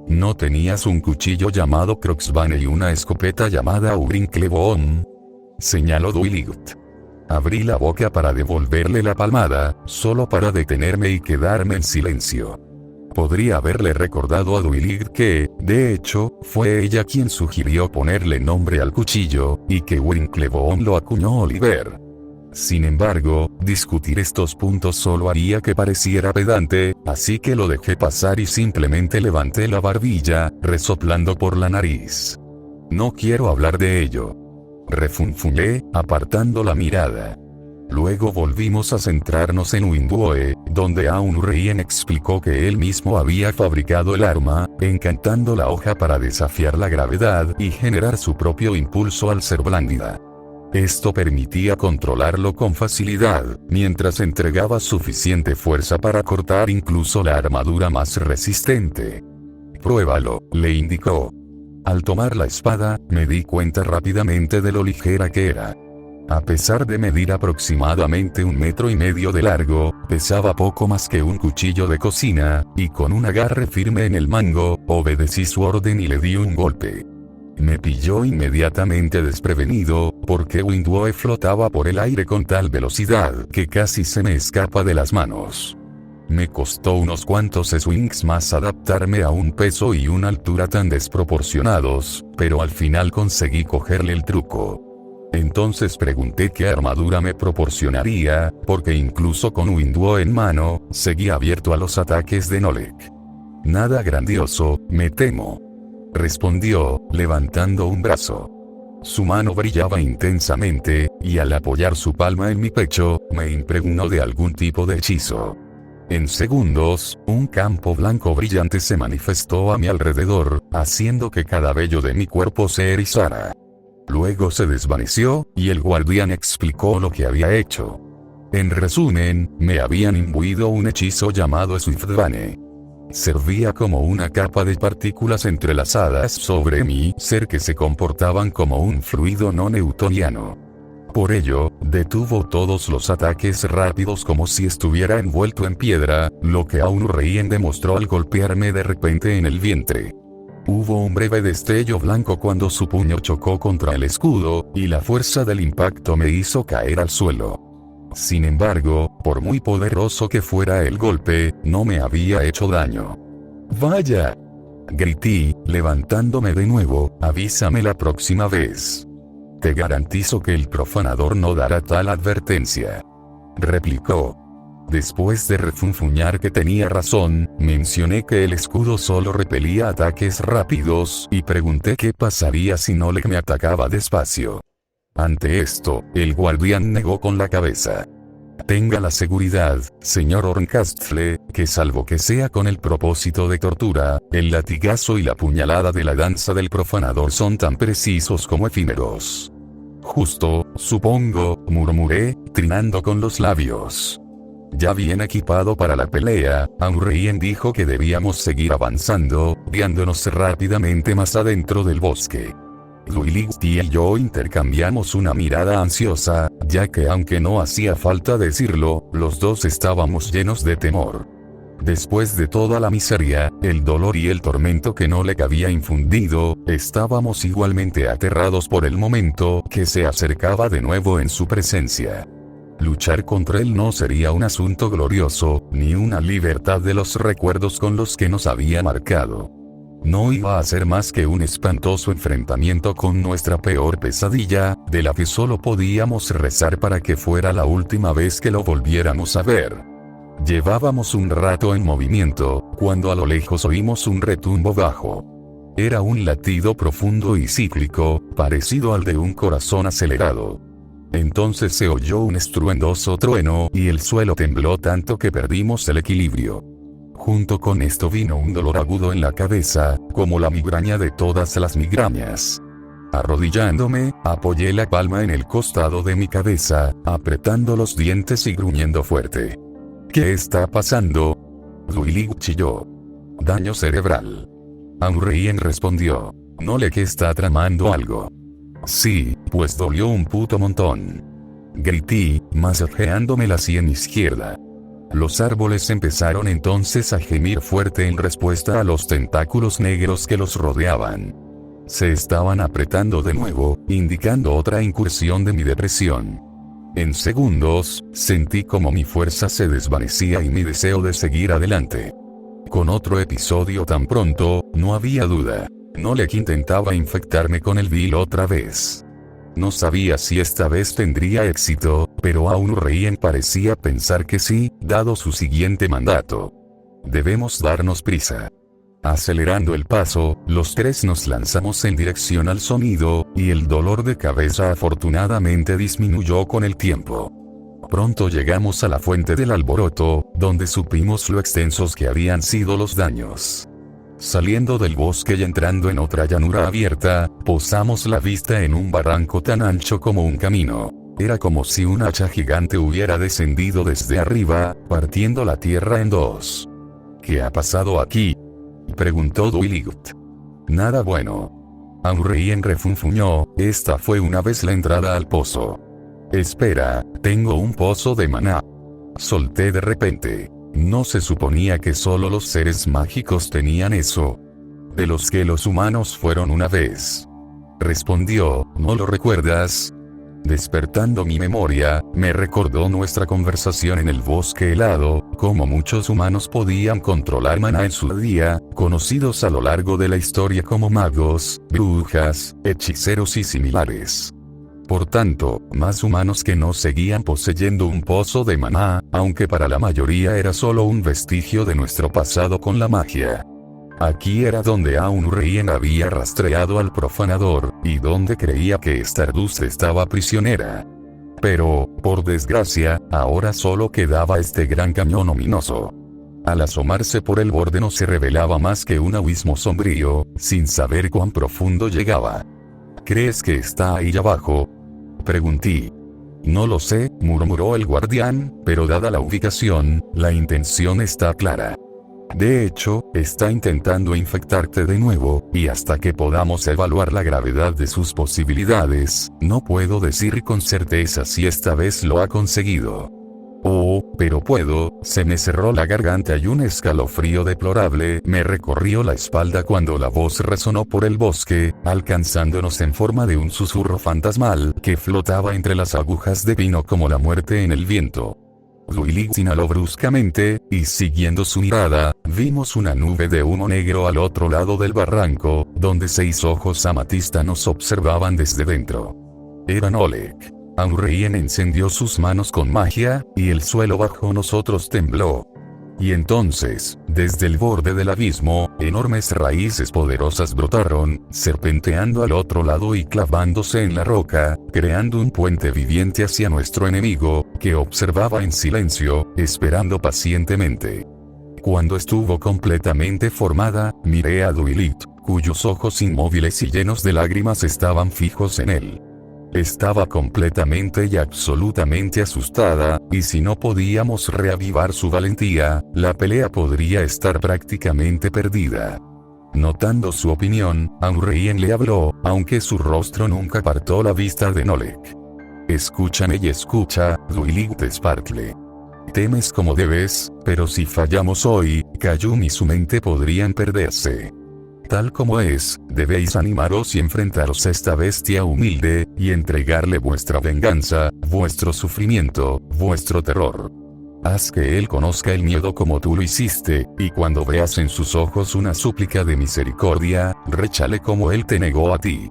¿No tenías un cuchillo llamado Croxbane y una escopeta llamada Urincleboom? Señaló Duilig. Abrí la boca para devolverle la palmada, solo para detenerme y quedarme en silencio. Podría haberle recordado a Duilig que, de hecho, fue ella quien sugirió ponerle nombre al cuchillo, y que Urincleboom lo acuñó Oliver. Sin embargo, discutir estos puntos solo haría que pareciera pedante, así que lo dejé pasar y simplemente levanté la barbilla, resoplando por la nariz. No quiero hablar de ello, refunfuñé, apartando la mirada. Luego volvimos a centrarnos en Windwoe, donde Aun-Urien explicó que él mismo había fabricado el arma, encantando la hoja para desafiar la gravedad y generar su propio impulso al ser blandida. Esto permitía controlarlo con facilidad, mientras entregaba suficiente fuerza para cortar incluso la armadura más resistente. Pruébalo, le indicó. Al tomar la espada, me di cuenta rápidamente de lo ligera que era. A pesar de medir aproximadamente 1,5 metros de largo, pesaba poco más que un cuchillo de cocina, y con un agarre firme en el mango, obedecí su orden y le di un golpe. Me pilló inmediatamente desprevenido, porque Windwoe flotaba por el aire con tal velocidad que casi se me escapa de las manos. Me costó unos cuantos swings más adaptarme a un peso y una altura tan desproporcionados, pero al final conseguí cogerle el truco. Entonces pregunté qué armadura me proporcionaría, porque incluso con Windwoe en mano, seguía abierto a los ataques de Nolek. Nada grandioso, me temo, respondió, levantando un brazo. Su mano brillaba intensamente, y al apoyar su palma en mi pecho, me impregnó de algún tipo de hechizo. En segundos, un campo blanco brillante se manifestó a mi alrededor, haciendo que cada vello de mi cuerpo se erizara. Luego se desvaneció, y el guardián explicó lo que había hecho. En resumen, me habían imbuido un hechizo llamado Swiftbane. Servía como una capa de partículas entrelazadas sobre mi ser que se comportaban como un fluido no newtoniano. Por ello, detuvo todos los ataques rápidos como si estuviera envuelto en piedra, lo que Aun Rien demostró al golpearme de repente en el vientre. Hubo un breve destello blanco cuando su puño chocó contra el escudo, y la fuerza del impacto me hizo caer al suelo. Sin embargo, por muy poderoso que fuera el golpe, no me había hecho daño. ¡Vaya!, grité, levantándome de nuevo. Avísame la próxima vez. Te garantizo que el profanador no dará tal advertencia, replicó. Después de refunfuñar que tenía razón, mencioné que el escudo solo repelía ataques rápidos y pregunté qué pasaría si Noleg me atacaba despacio. Ante esto, el guardián negó con la cabeza. Tenga la seguridad, señor Horncastle, que salvo que sea con el propósito de tortura, el latigazo y la puñalada de la danza del profanador son tan precisos como efímeros. Justo, supongo, murmuré, trinando con los labios. Ya bien equipado para la pelea, Aun Rien dijo que debíamos seguir avanzando, guiándonos rápidamente más adentro del bosque. Luilixti y yo intercambiamos una mirada ansiosa, ya que aunque no hacía falta decirlo, los dos estábamos llenos de temor. Después de toda la miseria, el dolor y el tormento que Noleg había infundido, estábamos igualmente aterrados por el momento que se acercaba de nuevo en su presencia. Luchar contra él no sería un asunto glorioso, ni una libertad de los recuerdos con los que nos había marcado. No iba a ser más que un espantoso enfrentamiento con nuestra peor pesadilla, de la que solo podíamos rezar para que fuera la última vez que lo volviéramos a ver. Llevábamos un rato en movimiento, cuando a lo lejos oímos un retumbo bajo. Era un latido profundo y cíclico, parecido al de un corazón acelerado. Entonces se oyó un estruendoso trueno y el suelo tembló tanto que perdimos el equilibrio. Junto con esto vino un dolor agudo en la cabeza, como la migraña de todas las migrañas. Arrodillándome, apoyé la palma en el costado de mi cabeza, apretando los dientes y gruñendo fuerte. ¿Qué está pasando? Luilig chilló. Daño cerebral. Aun Rien respondió. Noleg está tramando algo. Sí, pues dolió un puto montón. Grité, masajeándome la sien izquierda. Los árboles empezaron entonces a gemir fuerte en respuesta a los tentáculos negros que los rodeaban. Se estaban apretando de nuevo, indicando otra incursión de mi depresión. En segundos, sentí como mi fuerza se desvanecía y mi deseo de seguir adelante. Con otro episodio tan pronto, no había duda. Noleg intentaba infectarme con el vil otra vez. No sabía si esta vez tendría éxito, pero Aun Rien parecía pensar que sí, dado su siguiente mandato. Debemos darnos prisa. Acelerando el paso, los tres nos lanzamos en dirección al sonido, y el dolor de cabeza afortunadamente disminuyó con el tiempo. Pronto llegamos a la fuente del alboroto, donde supimos lo extensos que habían sido los daños. Saliendo del bosque y entrando en otra llanura abierta, posamos la vista en un barranco tan ancho como un camino. Era como si un hacha gigante hubiera descendido desde arriba, partiendo la tierra en dos. ¿Qué ha pasado aquí?, preguntó Duiligut. Nada bueno. Aun Rien refunfuñó, esta fue una vez la entrada al pozo. Espera, tengo un pozo de maná. Solté de repente. ¿No se suponía que solo los seres mágicos tenían eso? De los que los humanos fueron una vez. Respondió, ¿no lo recuerdas? Despertando mi memoria, me recordó nuestra conversación en el bosque helado, cómo muchos humanos podían controlar maná en su día, conocidos a lo largo de la historia como magos, brujas, hechiceros y similares. Por tanto, más humanos que no seguían poseyendo un pozo de maná, aunque para la mayoría era solo un vestigio de nuestro pasado con la magia. Aquí era donde Aun Rien había rastreado al profanador, y donde creía que Stardust estaba prisionera. Pero, por desgracia, ahora solo quedaba este gran cañón ominoso. Al asomarse por el borde no se revelaba más que un abismo sombrío, sin saber cuán profundo llegaba. ¿Crees que está ahí abajo?, pregunté. No lo sé, murmuró el guardián, pero dada la ubicación, la intención está clara. De hecho, está intentando infectarte de nuevo, y hasta que podamos evaluar la gravedad de sus posibilidades, no puedo decir con certeza si esta vez lo ha conseguido. Oh, pero puedo, se me cerró la garganta y un escalofrío deplorable me recorrió la espalda cuando la voz resonó por el bosque, alcanzándonos en forma de un susurro fantasmal que flotaba entre las agujas de pino como la muerte en el viento. Duilig inhaló bruscamente, y siguiendo su mirada, vimos una nube de humo negro al otro lado del barranco, donde 6 ojos amatista nos observaban desde dentro. Eran Oleg. Aunreien encendió sus manos con magia, y el suelo bajo nosotros tembló. Y entonces, desde el borde del abismo, enormes raíces poderosas brotaron, serpenteando al otro lado y clavándose en la roca, creando un puente viviente hacia nuestro enemigo, que observaba en silencio, esperando pacientemente. Cuando estuvo completamente formada, miré a Duilig, cuyos ojos inmóviles y llenos de lágrimas estaban fijos en él. Estaba completamente y absolutamente asustada, y si no podíamos reavivar su valentía, la pelea podría estar prácticamente perdida. Notando su opinión, Aunreien le habló, aunque su rostro nunca apartó la vista de Noleg. Escúchame y escucha, Duilig de Sparkle. Temes como debes, pero si fallamos hoy, Kayum y su mente podrían perderse. Tal como es, debéis animaros y enfrentaros a esta bestia humilde, y entregarle vuestra venganza, vuestro sufrimiento, vuestro terror. Haz que él conozca el miedo como tú lo hiciste, y cuando veas en sus ojos una súplica de misericordia, réchale como él te negó a ti.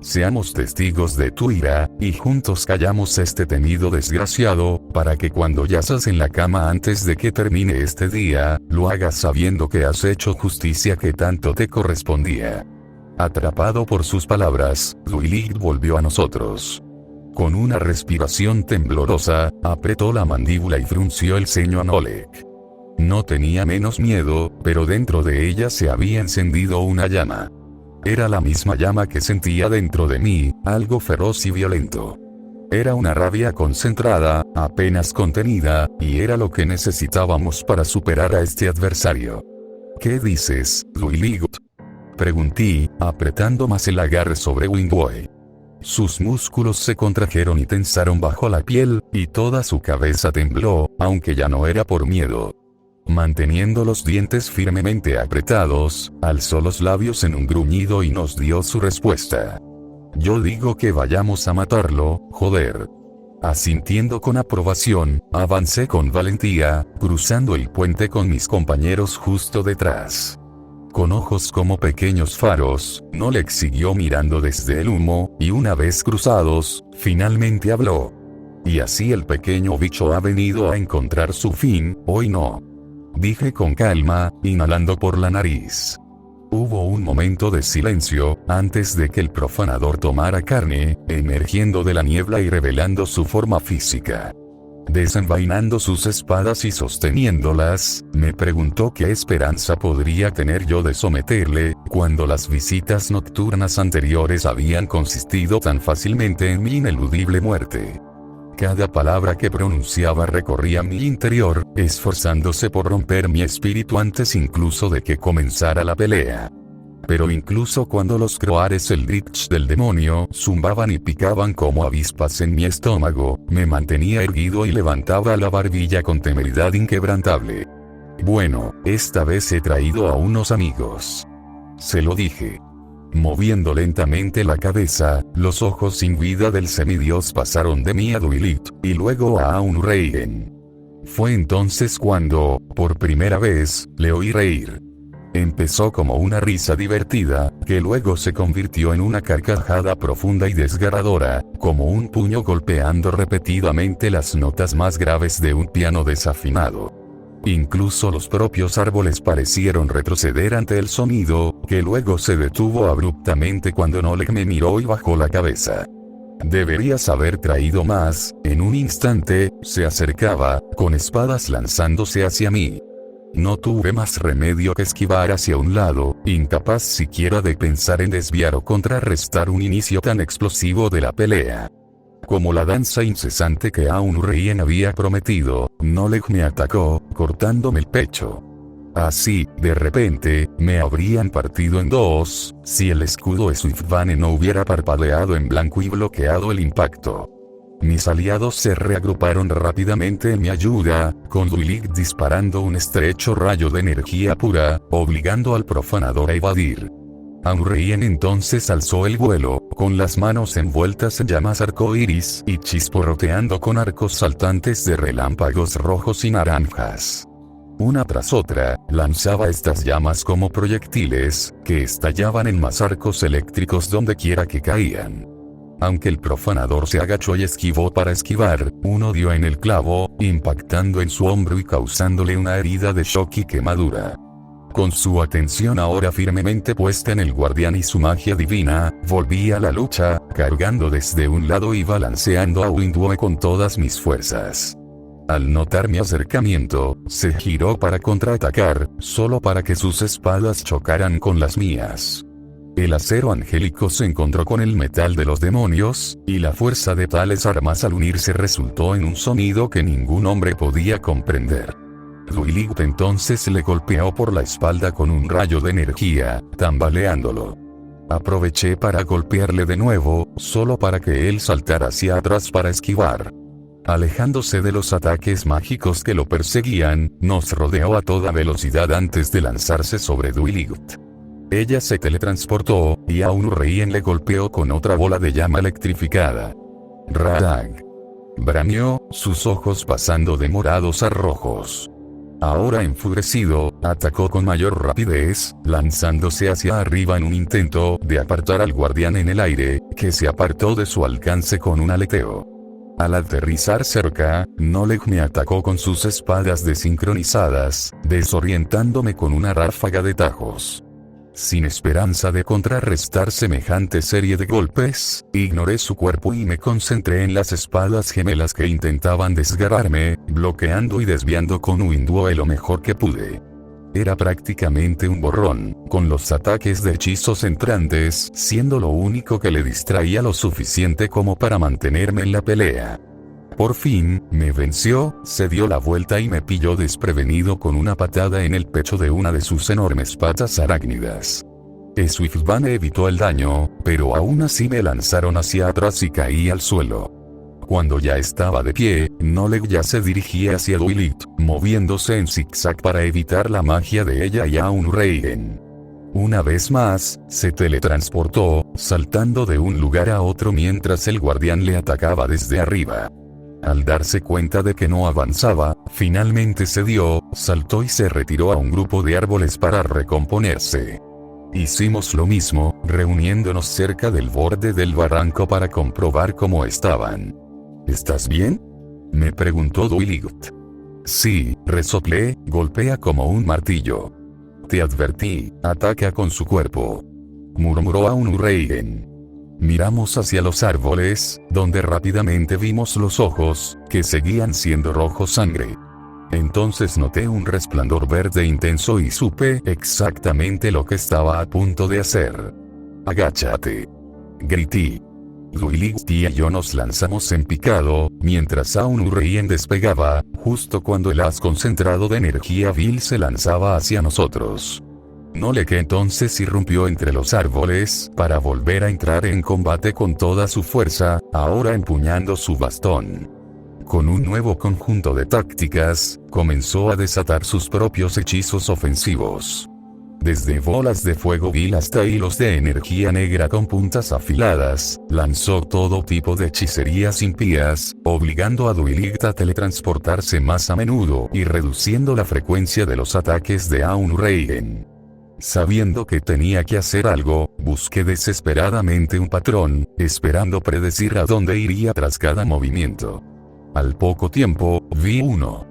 Seamos testigos de tu ira, y juntos callamos este temido desgraciado, para que cuando yazas en la cama antes de que termine este día, lo hagas sabiendo que has hecho justicia que tanto te correspondía. Atrapado por sus palabras, Duilig volvió a nosotros. Con una respiración temblorosa, apretó la mandíbula y frunció el ceño a Noleg. No tenía menos miedo, pero dentro de ella se había encendido una llama. Era la misma llama que sentía dentro de mí, algo feroz y violento. Era una rabia concentrada, apenas contenida, y era lo que necesitábamos para superar a este adversario. ¿Qué dices, Duilig? Pregunté, apretando más el agarre sobre Wingway. Sus músculos se contrajeron y tensaron bajo la piel, y toda su cabeza tembló, aunque ya no era por miedo. Manteniendo los dientes firmemente apretados, alzó los labios en un gruñido y nos dio su respuesta. Yo digo que vayamos a matarlo, joder. Asintiendo con aprobación, avancé con valentía, cruzando el puente con mis compañeros justo detrás. Con ojos como pequeños faros, Noleg siguió mirando desde el humo, y una vez cruzados, finalmente habló. Y así el pequeño bicho ha venido a encontrar su fin, hoy no. Dije con calma, inhalando por la nariz. Hubo un momento de silencio, antes de que el profanador tomara carne, emergiendo de la niebla y revelando su forma física. Desenvainando sus espadas y sosteniéndolas, me preguntó qué esperanza podría tener yo de someterle, cuando las visitas nocturnas anteriores habían consistido tan fácilmente en mi ineludible muerte. Cada palabra que pronunciaba recorría mi interior, esforzándose por romper mi espíritu antes incluso de que comenzara la pelea. Pero incluso cuando los croares eldritch del demonio zumbaban y picaban como avispas en mi estómago, me mantenía erguido y levantaba la barbilla con temeridad inquebrantable. Bueno, esta vez he traído a unos amigos. Se lo dije. Moviendo lentamente la cabeza, los ojos sin vida del semidios pasaron de mí a Duilig, y luego a Aunreien. Fue entonces cuando, por primera vez, le oí reír. Empezó como una risa divertida, que luego se convirtió en una carcajada profunda y desgarradora, como un puño golpeando repetidamente las notas más graves de un piano desafinado. Incluso los propios árboles parecieron retroceder ante el sonido, que luego se detuvo abruptamente cuando Noleg me miró y bajó la cabeza. Deberías haber traído más. En un instante, se acercaba, con espadas lanzándose hacia mí. No tuve más remedio que esquivar hacia un lado, incapaz siquiera de pensar en desviar o contrarrestar un inicio tan explosivo de la pelea. Como la danza incesante que Aunreien había prometido, Noleg me atacó, cortándome el pecho. Así, de repente, me habrían partido en dos, si el escudo de Swiftbane no hubiera parpadeado en blanco y bloqueado el impacto. Mis aliados se reagruparon rápidamente en mi ayuda, con Duilig disparando un estrecho rayo de energía pura, obligando al profanador a evadir. Aunreien entonces alzó el vuelo, con las manos envueltas en llamas arcoíris y chisporroteando con arcos saltantes de relámpagos rojos y naranjas. Una tras otra, lanzaba estas llamas como proyectiles, que estallaban en más arcos eléctricos donde quiera que caían. Aunque el profanador se agachó y esquivó para esquivar, uno dio en el clavo, impactando en su hombro y causándole una herida de shock y quemadura. Con su atención ahora firmemente puesta en el guardián y su magia divina, volví a la lucha, cargando desde un lado y balanceando a Windwoe con todas mis fuerzas. Al notar mi acercamiento, se giró para contraatacar, solo para que sus espadas chocaran con las mías. El acero angélico se encontró con el metal de los demonios, y la fuerza de tales armas al unirse resultó en un sonido que ningún hombre podía comprender. Duilig entonces le golpeó por la espalda con un rayo de energía, tambaleándolo. Aproveché para golpearle de nuevo, solo para que él saltara hacia atrás para esquivar. Alejándose de los ataques mágicos que lo perseguían, nos rodeó a toda velocidad antes de lanzarse sobre Duilig. Ella se teletransportó, y a Aunreien le golpeó con otra bola de llama electrificada. Radag. Brameó, sus ojos pasando de morados a rojos. Ahora enfurecido, atacó con mayor rapidez, lanzándose hacia arriba en un intento de apartar al guardián en el aire, que se apartó de su alcance con un aleteo. Al aterrizar cerca, Noleg me atacó con sus espadas desincronizadas, desorientándome con una ráfaga de tajos. Sin esperanza de contrarrestar semejante serie de golpes, ignoré su cuerpo y me concentré en las espadas gemelas que intentaban desgarrarme, bloqueando y desviando con Windwoe lo mejor que pude. Era prácticamente un borrón, con los ataques de hechizos entrantes siendo lo único que le distraía lo suficiente como para mantenerme en la pelea. Por fin, me venció, se dio la vuelta y me pilló desprevenido con una patada en el pecho de una de sus enormes patas arácnidas. Swiftbane evitó el daño, pero aún así me lanzaron hacia atrás y caí al suelo. Cuando ya estaba de pie, Noleg ya se dirigía hacia Duilig, moviéndose en zigzag para evitar la magia de ella y Aunreien. Una vez más, se teletransportó, saltando de un lugar a otro mientras el guardián le atacaba desde arriba. Al darse cuenta de que no avanzaba, finalmente cedió, saltó y se retiró a un grupo de árboles para recomponerse. Hicimos lo mismo, reuniéndonos cerca del borde del barranco para comprobar cómo estaban. ¿Estás bien?, me preguntó Duilig. Sí, resoplé, golpea como un martillo. Te advertí, ataca con su cuerpo, murmuró Aunreien. Miramos hacia los árboles, donde rápidamente vimos los ojos, que seguían siendo rojo sangre. Entonces noté un resplandor verde intenso y supe exactamente lo que estaba a punto de hacer. Agáchate, grité. Duilig y yo nos lanzamos en picado, mientras Aunreien despegaba, justo cuando el haz concentrado de energía vil se lanzaba hacia nosotros. Noleg entonces irrumpió entre los árboles, para volver a entrar en combate con toda su fuerza, ahora empuñando su bastón. Con un nuevo conjunto de tácticas, comenzó a desatar sus propios hechizos ofensivos. Desde bolas de fuego vil hasta hilos de energía negra con puntas afiladas, lanzó todo tipo de hechicerías impías, obligando a Duilig a teletransportarse más a menudo y reduciendo la frecuencia de los ataques de Aunreien. Sabiendo que tenía que hacer algo, busqué desesperadamente un patrón, esperando predecir a dónde iría tras cada movimiento. Al poco tiempo, vi uno.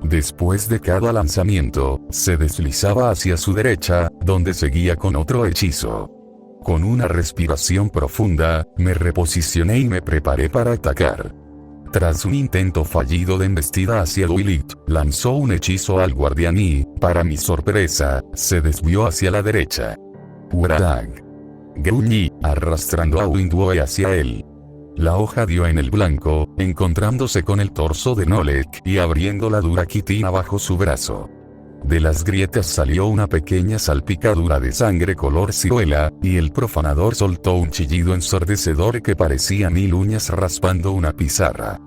Después de cada lanzamiento, se deslizaba hacia su derecha, donde seguía con otro hechizo. Con una respiración profunda, me reposicioné y me preparé para atacar. Tras un intento fallido de embestida hacia Duilig, lanzó un hechizo al guardián y, para mi sorpresa, se desvió hacia la derecha. Uradag. Gruñí, arrastrando a Windwoe hacia él. La hoja dio en el blanco, encontrándose con el torso de Noleg y abriendo la dura quitina bajo su brazo. De las grietas salió una pequeña salpicadura de sangre color ciruela, y el profanador soltó un chillido ensordecedor que parecía 1000 uñas raspando una pizarra.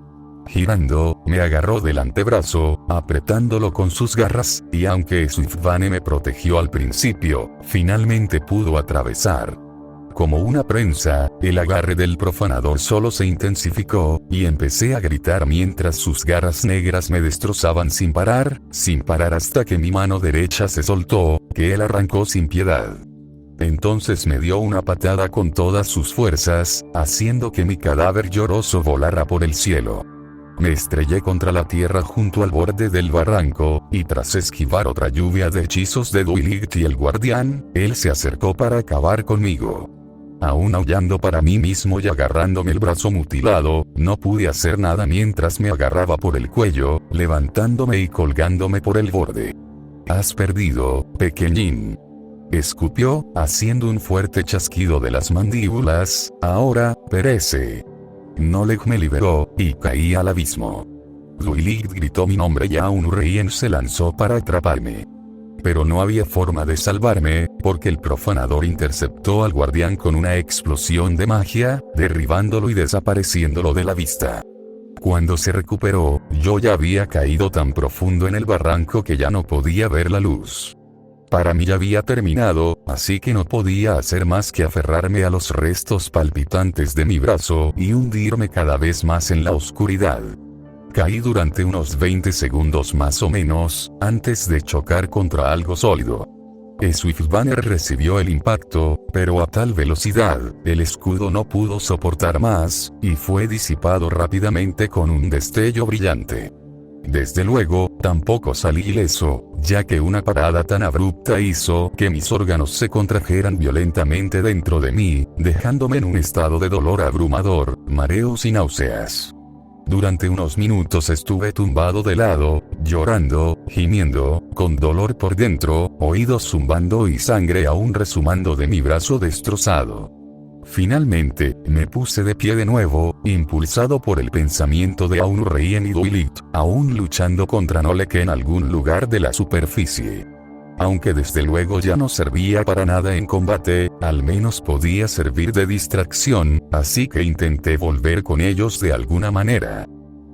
Girando, me agarró del antebrazo, apretándolo con sus garras, y aunque Swiftbane me protegió al principio, finalmente pudo atravesar. Como una prensa, el agarre del profanador solo se intensificó, y empecé a gritar mientras sus garras negras me destrozaban sin parar hasta que mi mano derecha se soltó, que él arrancó sin piedad. Entonces me dio una patada con todas sus fuerzas, haciendo que mi cadáver lloroso volara por el cielo. Me estrellé contra la tierra junto al borde del barranco, y tras esquivar otra lluvia de hechizos de Duiligt y el guardián, él se acercó para acabar conmigo. Aún aullando para mí mismo y agarrándome el brazo mutilado, no pude hacer nada mientras me agarraba por el cuello, levantándome y colgándome por el borde. «Has perdido, pequeñín», escupió, haciendo un fuerte chasquido de las mandíbulas. «Ahora, perece». Noleg me liberó, y caí al abismo. Duiligt gritó mi nombre y Aunurreien se lanzó para atraparme. Pero no había forma de salvarme, porque el profanador interceptó al guardián con una explosión de magia, derribándolo y desapareciéndolo de la vista. Cuando se recuperó, yo ya había caído tan profundo en el barranco que ya no podía ver la luz. Para mí ya había terminado, así que no podía hacer más que aferrarme a los restos palpitantes de mi brazo y hundirme cada vez más en la oscuridad. Caí durante unos 20 segundos más o menos, antes de chocar contra algo sólido. Swiftbane recibió el impacto, pero a tal velocidad, el escudo no pudo soportar más, y fue disipado rápidamente con un destello brillante. Desde luego, tampoco salí ileso, ya que una parada tan abrupta hizo que mis órganos se contrajeran violentamente dentro de mí, dejándome en un estado de dolor abrumador, mareos y náuseas. Durante unos minutos estuve tumbado de lado, llorando, gimiendo, con dolor por dentro, oídos zumbando y sangre aún resumando de mi brazo destrozado. Finalmente, me puse de pie de nuevo, impulsado por el pensamiento de Aunurreien y Duiligt, aún luchando contra Noleg en algún lugar de la superficie. Aunque desde luego ya no servía para nada en combate, al menos podía servir de distracción, así que intenté volver con ellos de alguna manera.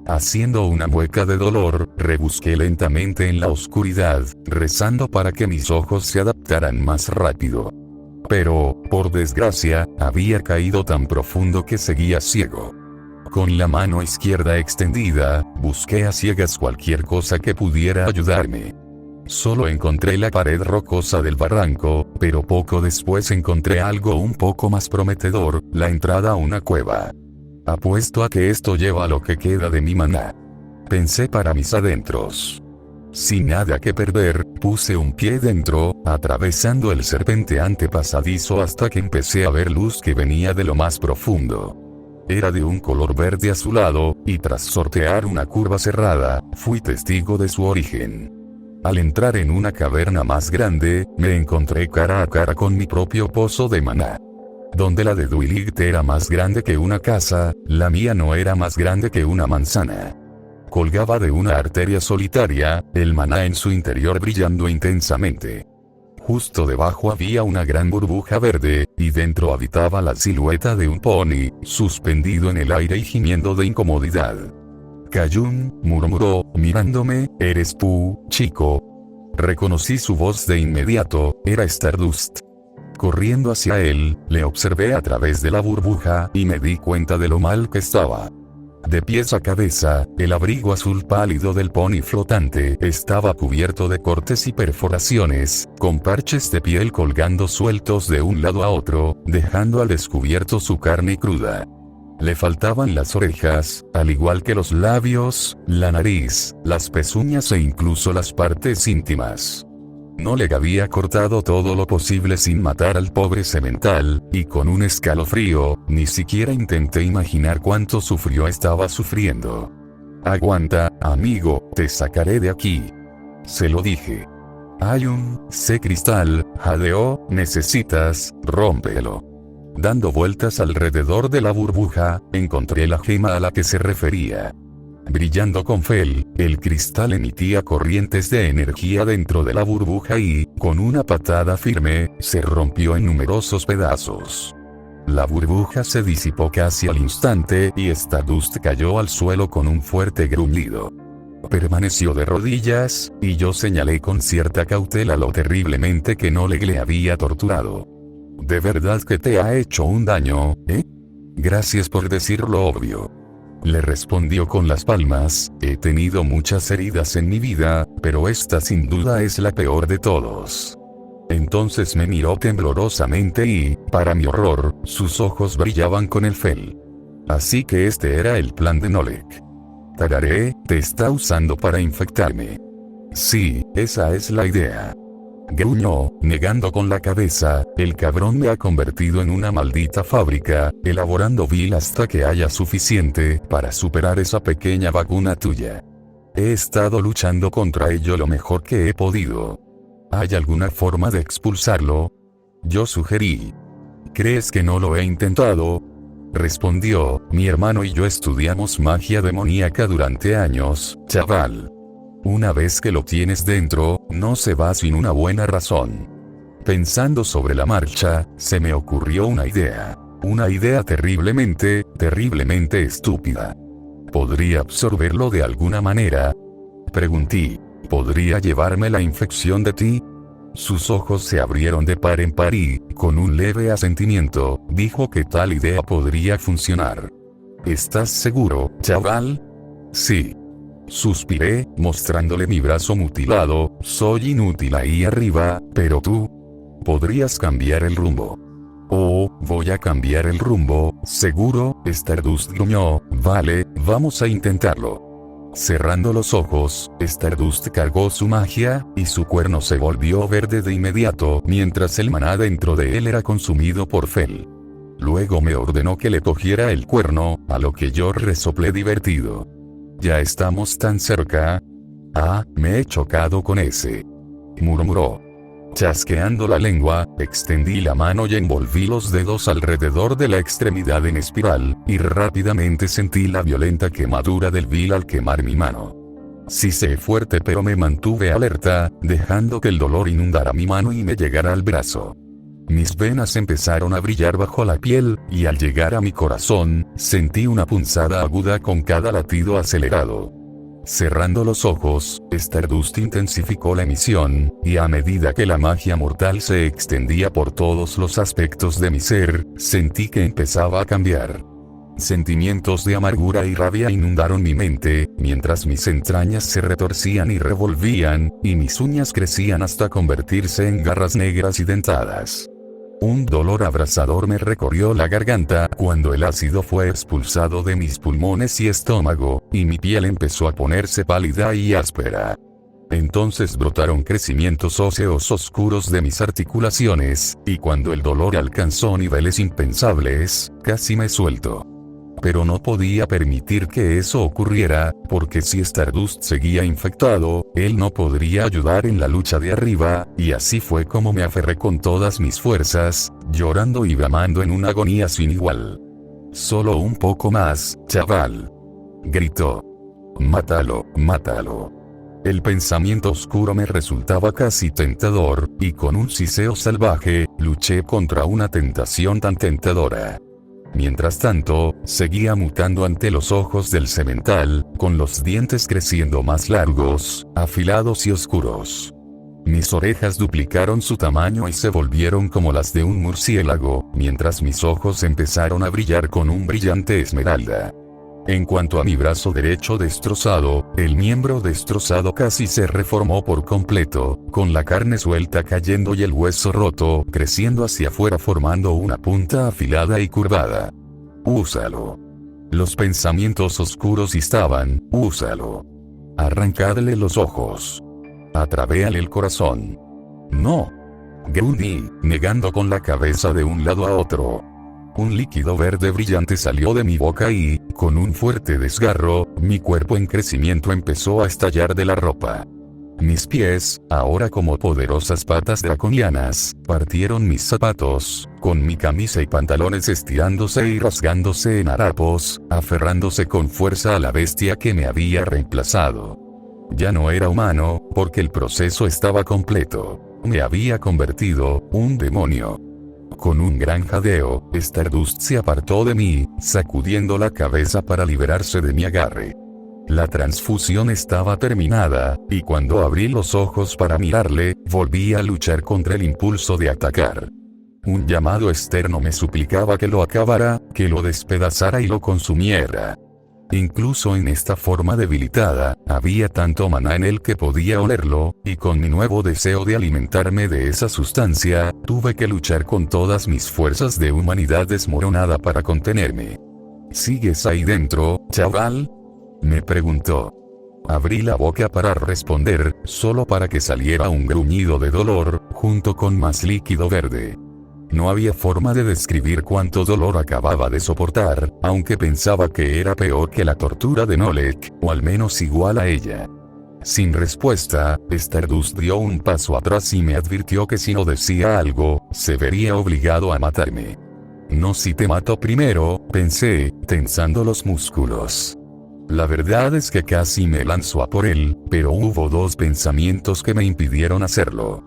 Haciendo una mueca de dolor, rebusqué lentamente en la oscuridad, rezando para que mis ojos se adaptaran más rápido. Pero, por desgracia, había caído tan profundo que seguía ciego. Con la mano izquierda extendida, busqué a ciegas cualquier cosa que pudiera ayudarme. Solo encontré la pared rocosa del barranco, pero poco después encontré algo un poco más prometedor, la entrada a una cueva. Apuesto a que esto lleva lo que queda de mi maná. Pensé para mis adentros. Sin nada que perder, puse un pie dentro, atravesando el serpenteante pasadizo hasta que empecé a ver luz que venía de lo más profundo. Era de un color verde azulado, y tras sortear una curva cerrada, fui testigo de su origen. Al entrar en una caverna más grande, me encontré cara a cara con mi propio pozo de maná. Donde la de Duiligt era más grande que una casa, la mía no era más grande que una manzana. Colgaba de una arteria solitaria, el maná en su interior brillando intensamente. Justo debajo había una gran burbuja verde, y dentro habitaba la silueta de un pony, suspendido en el aire y gimiendo de incomodidad. «Kayun», murmuró, mirándome, «¿eres tú, chico?» Reconocí su voz de inmediato, era Stardust. Corriendo hacia él, le observé a través de la burbuja, y me di cuenta de lo mal que estaba. De pies a cabeza, el abrigo azul pálido del pony flotante estaba cubierto de cortes y perforaciones, con parches de piel colgando sueltos de un lado a otro, dejando al descubierto su carne cruda. Le faltaban las orejas, al igual que los labios, la nariz, las pezuñas e incluso las partes íntimas. Noleg había cortado todo lo posible sin matar al pobre semental, y con un escalofrío, ni siquiera intenté imaginar cuánto sufrió estaba sufriendo. «Aguanta, amigo, te sacaré de aquí», se lo dije. «Hay un cristal», jadeó, «necesitas rómpelo». Dando vueltas alrededor de la burbuja, encontré la gema a la que se refería. Brillando con fel, el cristal emitía corrientes de energía dentro de la burbuja y, con una patada firme, se rompió en numerosos pedazos. La burbuja se disipó casi al instante y Stardust cayó al suelo con un fuerte gruñido. Permaneció de rodillas, y yo señalé con cierta cautela lo terriblemente que Noleg le había torturado. ¿De verdad que te ha hecho un daño, eh? Gracias por decir lo obvio. Le respondió con las palmas, he tenido muchas heridas en mi vida, pero esta sin duda es la peor de todos. Entonces me miró temblorosamente y, para mi horror, sus ojos brillaban con el fel. Así que este era el plan de Noleg. Tararé, te está usando para infectarme. Sí, esa es la idea. Gruñó, negando con la cabeza, el cabrón me ha convertido en una maldita fábrica, elaborando vil hasta que haya suficiente para superar esa pequeña vacuna tuya. He estado luchando contra ello lo mejor que he podido. ¿Hay alguna forma de expulsarlo? Yo sugerí. ¿Crees que no lo he intentado? Respondió, mi hermano y yo estudiamos magia demoníaca durante años, chaval. Una vez que lo tienes dentro, no se va sin una buena razón. Pensando sobre la marcha, se me ocurrió una idea. Una idea terriblemente estúpida. ¿Podría absorberlo de alguna manera? Pregunté. ¿Podría llevarme la infección de ti? Sus ojos se abrieron de par en par y, con un leve asentimiento, dijo que tal idea podría funcionar. ¿Estás seguro, chaval? Sí. Suspiré, mostrándole mi brazo mutilado, soy inútil ahí arriba, pero tú podrías cambiar el rumbo. Oh, voy a cambiar el rumbo, seguro, Stardust gruñó, vale, vamos a intentarlo. Cerrando los ojos, Stardust cargó su magia, y su cuerno se volvió verde de inmediato mientras el maná dentro de él era consumido por fel. Luego me ordenó que le cogiera el cuerno, a lo que yo resoplé divertido. Ya estamos tan cerca. Ah, me he chocado con ese. Murmuró. Chasqueando la lengua, extendí la mano y envolví los dedos alrededor de la extremidad en espiral, y rápidamente sentí la violenta quemadura del vil al quemar mi mano. Sisé fuerte pero me mantuve alerta, dejando que el dolor inundara mi mano y me llegara al brazo. Mis venas empezaron a brillar bajo la piel, y al llegar a mi corazón, sentí una punzada aguda con cada latido acelerado. Cerrando los ojos, Stardust intensificó la emisión, y a medida que la magia mortal se extendía por todos los aspectos de mi ser, sentí que empezaba a cambiar. Sentimientos de amargura y rabia inundaron mi mente, mientras mis entrañas se retorcían y revolvían, y mis uñas crecían hasta convertirse en garras negras y dentadas. Un dolor abrasador me recorrió la garganta cuando el ácido fue expulsado de mis pulmones y estómago, y mi piel empezó a ponerse pálida y áspera. Entonces brotaron crecimientos óseos oscuros de mis articulaciones, y cuando el dolor alcanzó niveles impensables, casi me suelto. Pero no podía permitir que eso ocurriera, porque si Stardust seguía infectado, él no podría ayudar en la lucha de arriba, y así fue como me aferré con todas mis fuerzas, llorando y bramando en una agonía sin igual. Solo un poco más, chaval. Gritó. Mátalo, mátalo. El pensamiento oscuro me resultaba casi tentador, y con un siseo salvaje, luché contra una tentación tan tentadora. Mientras tanto, seguía mutando ante los ojos del semental, con los dientes creciendo más largos, afilados y oscuros. Mis orejas duplicaron su tamaño y se volvieron como las de un murciélago, mientras mis ojos empezaron a brillar con un brillante esmeralda. En cuanto a mi brazo derecho destrozado, el miembro destrozado casi se reformó por completo, con la carne suelta cayendo y el hueso roto creciendo hacia afuera formando una punta afilada y curvada. Úsalo. Los pensamientos oscuros estaban, úsalo. Arrancadle los ojos. Atrapéale el corazón. No. Gruñí, negando con la cabeza de un lado a otro. Un líquido verde brillante salió de mi boca y, con un fuerte desgarro, mi cuerpo en crecimiento empezó a estallar de la ropa. Mis pies, ahora como poderosas patas draconianas, partieron mis zapatos, con mi camisa y pantalones estirándose y rasgándose en harapos, aferrándose con fuerza a la bestia que me había reemplazado. Ya no era humano, porque el proceso estaba completo. Me había convertido, un demonio. Con un gran jadeo, Stardust se apartó de mí, sacudiendo la cabeza para liberarse de mi agarre. La transfusión estaba terminada, y cuando abrí los ojos para mirarle, volví a luchar contra el impulso de atacar. Un llamado externo me suplicaba que lo acabara, que lo despedazara y lo consumiera. Incluso en esta forma debilitada, había tanto maná en él que podía olerlo, y con mi nuevo deseo de alimentarme de esa sustancia, tuve que luchar con todas mis fuerzas de humanidad desmoronada para contenerme. ¿Sigues ahí dentro, chaval?, me preguntó. Abrí la boca para responder, solo para que saliera un gruñido de dolor, junto con más líquido verde. No había forma de describir cuánto dolor acababa de soportar, aunque pensaba que era peor que la tortura de Nolek, o al menos igual a ella. Sin respuesta, Stardust dio un paso atrás y me advirtió que si no decía algo, se vería obligado a matarme. No, si te mato primero, pensé, tensando los músculos. La verdad es que casi me lanzó a por él, pero hubo dos pensamientos que me impidieron hacerlo.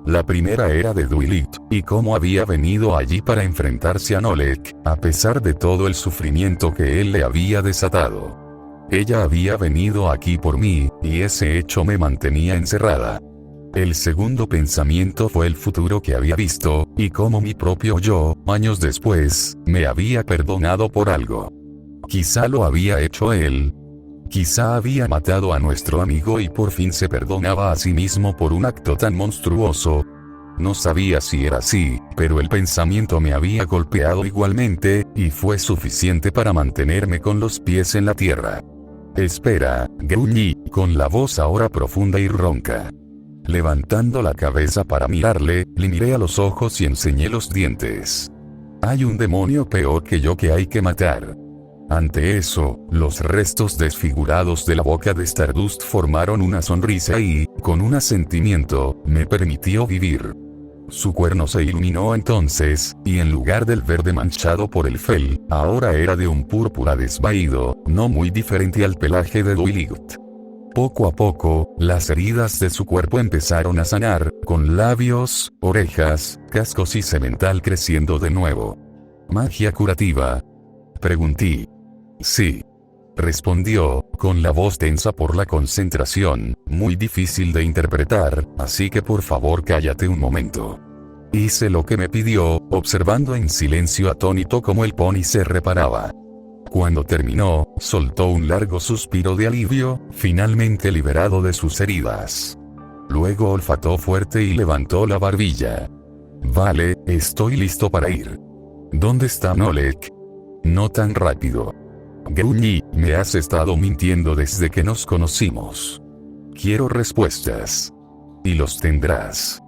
La primera era de Duilit, y cómo había venido allí para enfrentarse a Nolek, a pesar de todo el sufrimiento que él le había desatado. Ella había venido aquí por mí, y ese hecho me mantenía encerrada. El segundo pensamiento fue el futuro que había visto, y cómo mi propio yo, años después, me había perdonado por algo. Quizá lo había hecho él. Quizá había matado a nuestro amigo y por fin se perdonaba a sí mismo por un acto tan monstruoso. No sabía si era así, pero el pensamiento me había golpeado igualmente, y fue suficiente para mantenerme con los pies en la tierra. Espera, gruñí, con la voz ahora profunda y ronca. Levantando la cabeza para mirarle, le miré a los ojos y enseñé los dientes. Hay un demonio peor que yo que hay que matar. Ante eso, los restos desfigurados de la boca de Stardust formaron una sonrisa y, con un asentimiento, me permitió vivir. Su cuerno se iluminó entonces, y en lugar del verde manchado por el fel, ahora era de un púrpura desvaído, no muy diferente al pelaje de Duilit. Poco a poco, las heridas de su cuerpo empezaron a sanar, con labios, orejas, cascos y semental creciendo de nuevo. ¿Magia curativa?, pregunté. Sí, respondió, con la voz tensa por la concentración, muy difícil de interpretar, así que por favor cállate un momento. Hice lo que me pidió, observando en silencio atónito cómo el pony se reparaba. Cuando terminó, soltó un largo suspiro de alivio, finalmente liberado de sus heridas. Luego olfató fuerte y levantó la barbilla. Vale, estoy listo para ir. ¿Dónde está Nolek? No tan rápido. Gruñí, me has estado mintiendo desde que nos conocimos. Quiero respuestas. Y los tendrás.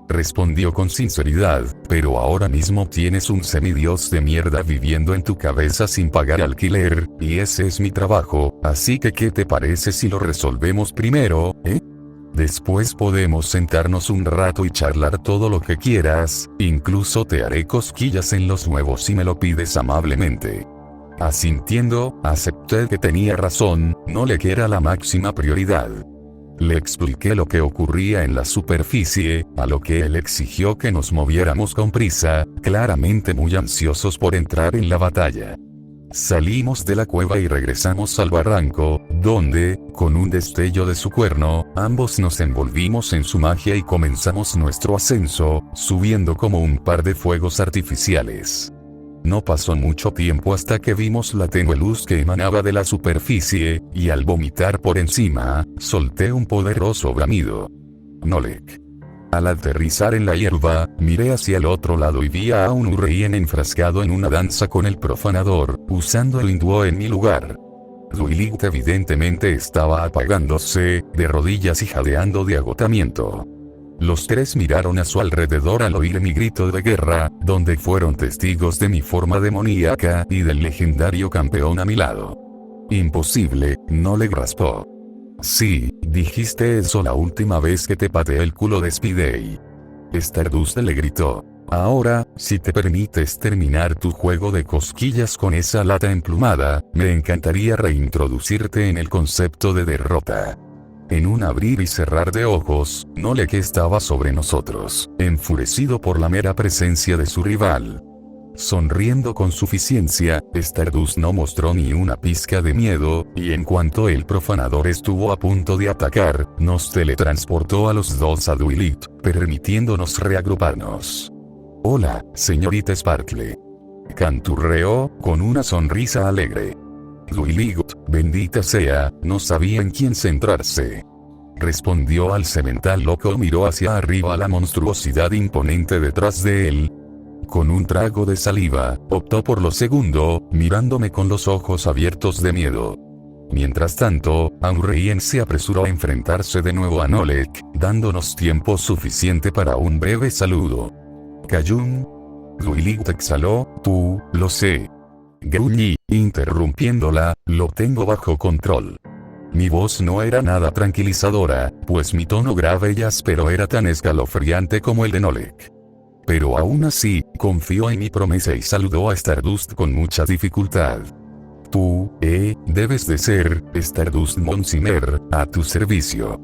Respondió con sinceridad, pero ahora mismo tienes un semidios de mierda viviendo en tu cabeza sin pagar alquiler, y ese es mi trabajo, así que ¿qué te parece si lo resolvemos primero, Después podemos sentarnos un rato y charlar todo lo que quieras, incluso te haré cosquillas en los huevos si me lo pides amablemente. Asintiendo, acepté que tenía razón, Nolek era la máxima prioridad. Le expliqué lo que ocurría en la superficie, a lo que él exigió que nos moviéramos con prisa, claramente muy ansiosos por entrar en la batalla. Salimos de la cueva y regresamos al barranco, donde, con un destello de su cuerno, ambos nos envolvimos en su magia y comenzamos nuestro ascenso, subiendo como un par de fuegos artificiales. No pasó mucho tiempo hasta que vimos la tenue luz que emanaba de la superficie, y al vomitar por encima, solté un poderoso bramido. Nolek. Al aterrizar en la hierba, miré hacia el otro lado y vi a un Urien enfrascado en una danza con el profanador, usando el Induo en mi lugar. Duilit evidentemente estaba apagándose, de rodillas y jadeando de agotamiento. Los tres miraron a su alrededor al oír mi grito de guerra, donde fueron testigos de mi forma demoníaca y del legendario campeón a mi lado. Imposible, no le raspó. Sí, dijiste eso la última vez que te pateé el culo de Spidey. Stardust le gritó. Ahora, si te permites terminar tu juego de cosquillas con esa lata emplumada, me encantaría reintroducirte en el concepto de derrota. En un abrir y cerrar de ojos, Nolek estaba sobre nosotros, enfurecido por la mera presencia de su rival. Sonriendo con suficiencia, Stardust no mostró ni una pizca de miedo, y en cuanto el profanador estuvo a punto de atacar, nos teletransportó a los dos a Duilit, permitiéndonos reagruparnos. Hola, señorita Sparkle. Canturreó, con una sonrisa alegre. Duilit, bendita sea, no sabía en quién centrarse. Respondió al semental loco, miró hacia arriba a la monstruosidad imponente detrás de él. Con un trago de saliva, optó por lo segundo, mirándome con los ojos abiertos de miedo. Mientras tanto, Aurelien se apresuró a enfrentarse de nuevo a Nolek, dándonos tiempo suficiente para un breve saludo. Cayún. Duilit exhaló, lo sé. Gruñí, interrumpiéndola, lo tengo bajo control. Mi voz no era nada tranquilizadora, pues mi tono grave y áspero era tan escalofriante como el de Nolek. Pero aún así, confió en mi promesa y saludó a Stardust con mucha dificultad. Tú, debes de ser, Stardust Monsignor, a tu servicio.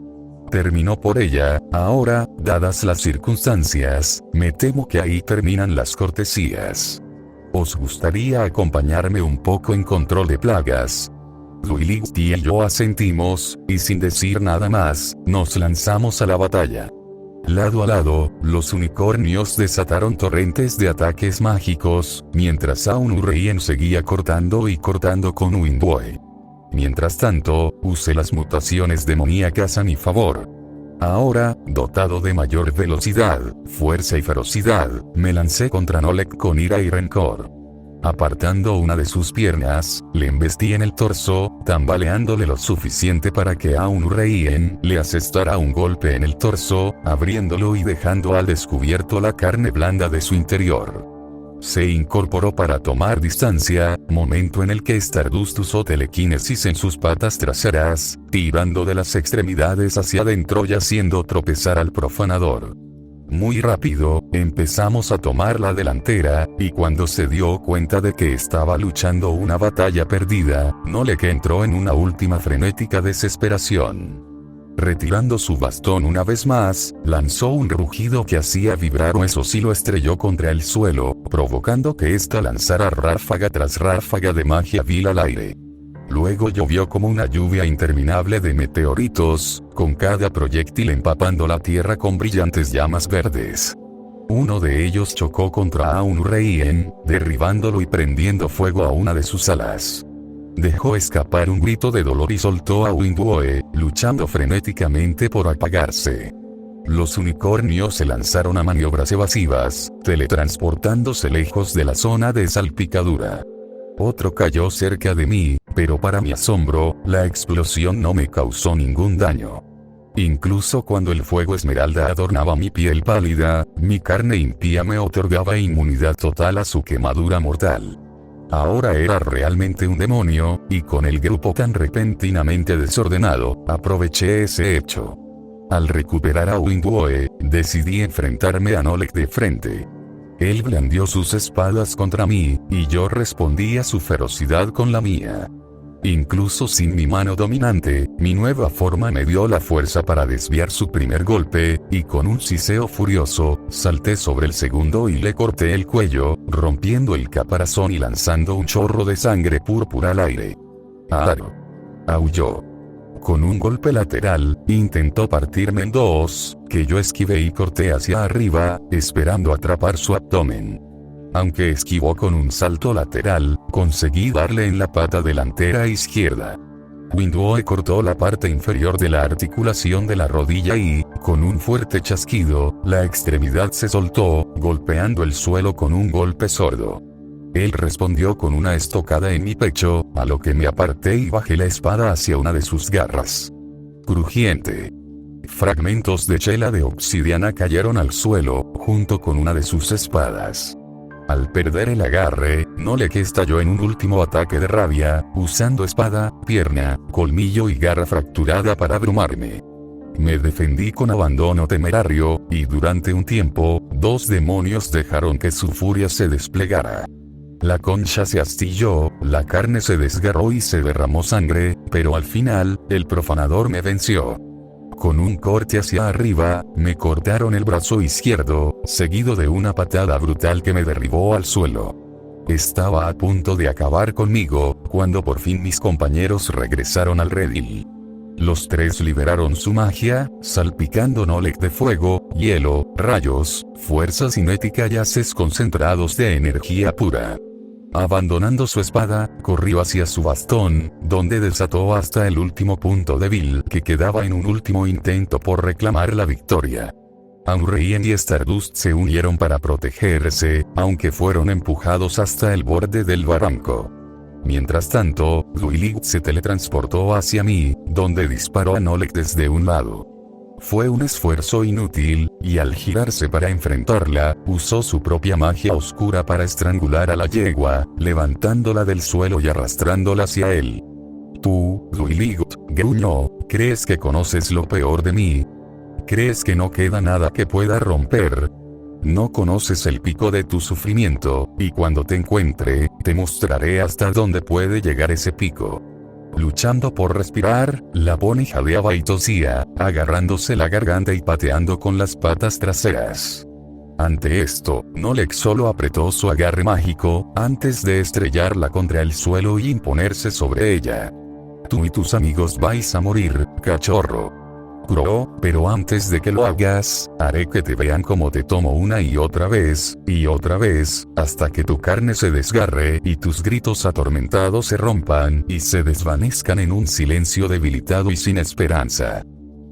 Terminó por ella. Ahora, dadas las circunstancias, me temo que ahí terminan las cortesías. ¿Os gustaría acompañarme un poco en control de plagas? Duilit y yo asentimos, y sin decir nada más, nos lanzamos a la batalla. Lado a lado, los unicornios desataron torrentes de ataques mágicos, mientras Aurelien seguía cortando y cortando con Windway. Mientras tanto, usé las mutaciones demoníacas a mi favor. Ahora, dotado de mayor velocidad, fuerza y ferocidad, me lancé contra Nolek con ira y rencor. Apartando una de sus piernas, le embestí en el torso, tambaleándole lo suficiente para que Aurelien le asestara un golpe en el torso, abriéndolo y dejando al descubierto la carne blanda de su interior. Se incorporó para tomar distancia, momento en el que Stardust usó telequinesis en sus patas traseras, tirando de las extremidades hacia adentro y haciendo tropezar al profanador. Muy rápido, empezamos a tomar la delantera, y cuando se dio cuenta de que estaba luchando una batalla perdida, Nolek entró en una última frenética desesperación. Retirando su bastón una vez más, lanzó un rugido que hacía vibrar huesos y lo estrelló contra el suelo, provocando que ésta lanzara ráfaga tras ráfaga de magia vil al aire. Luego llovió como una lluvia interminable de meteoritos, con cada proyectil empapando la tierra con brillantes llamas verdes. Uno de ellos chocó contra Aurelien, derribándolo y prendiendo fuego a una de sus alas. Dejó escapar un grito de dolor y soltó a Windway, luchando frenéticamente por apagarse. Los unicornios se lanzaron a maniobras evasivas, teletransportándose lejos de la zona de salpicadura. Otro cayó cerca de mí, pero para mi asombro, la explosión no me causó ningún daño. Incluso cuando el fuego esmeralda adornaba mi piel pálida, mi carne impía me otorgaba inmunidad total a su quemadura mortal. Ahora era realmente un demonio, y con el grupo tan repentinamente desordenado, aproveché ese hecho. Al recuperar a Windway, decidí enfrentarme a Nolek de frente. Él blandió sus espadas contra mí, y yo respondí a su ferocidad con la mía. Incluso sin mi mano dominante, mi nueva forma me dio la fuerza para desviar su primer golpe, y con un siseo furioso, salté sobre el segundo y le corté el cuello, rompiendo el caparazón y lanzando un chorro de sangre púrpura al aire. ¡Aro! Aulló. Con un golpe lateral, intentó partirme en dos, que yo esquivé y corté hacia arriba, esperando atrapar su abdomen. Aunque esquivó con un salto lateral, conseguí darle en la pata delantera izquierda. Windway cortó la parte inferior de la articulación de la rodilla y, con un fuerte chasquido, la extremidad se soltó, golpeando el suelo con un golpe sordo. Él respondió con una estocada en mi pecho, a lo que me aparté y bajé la espada hacia una de sus garras. Crujiente. Fragmentos de chela de obsidiana cayeron al suelo, junto con una de sus espadas. Al perder el agarre, Nolek estalló en un último ataque de rabia, usando espada, pierna, colmillo y garra fracturada para abrumarme. Me defendí con abandono temerario, y durante un tiempo, 2 demonios dejaron que su furia se desplegara. La concha se astilló, la carne se desgarró y se derramó sangre, pero al final, el profanador me venció. Con un corte hacia arriba, me cortaron el brazo izquierdo, seguido de una patada brutal que me derribó al suelo. Estaba a punto de acabar conmigo, cuando por fin mis compañeros regresaron al redil. Los 3 liberaron su magia, salpicando Nolek de fuego, hielo, rayos, fuerza cinética y haces concentrados de energía pura. Abandonando su espada, corrió hacia su bastón, donde desató hasta el último punto débil que quedaba en un último intento por reclamar la victoria. Aunrein y Stardust se unieron para protegerse, aunque fueron empujados hasta el borde del barranco. Mientras tanto, Duilig se teletransportó hacia mí, donde disparó a Nolek desde un lado. Fue un esfuerzo inútil, y al girarse para enfrentarla, usó su propia magia oscura para estrangular a la yegua, levantándola del suelo y arrastrándola hacia él. Tú, Duilig, gruñó, ¿crees que conoces lo peor de mí? ¿Crees que no queda nada que pueda romper? No conoces el pico de tu sufrimiento, y cuando te encuentre, te mostraré hasta dónde puede llegar ese pico. Luchando por respirar, la pony jadeaba y tosía, agarrándose la garganta y pateando con las patas traseras. Ante esto, Nolek solo apretó su agarre mágico, antes de estrellarla contra el suelo y imponerse sobre ella. Tú y tus amigos vais a morir, cachorro. Crow, pero antes de que lo hagas, haré que te vean como te tomo una y otra vez, hasta que tu carne se desgarre y tus gritos atormentados se rompan y se desvanezcan en un silencio debilitado y sin esperanza.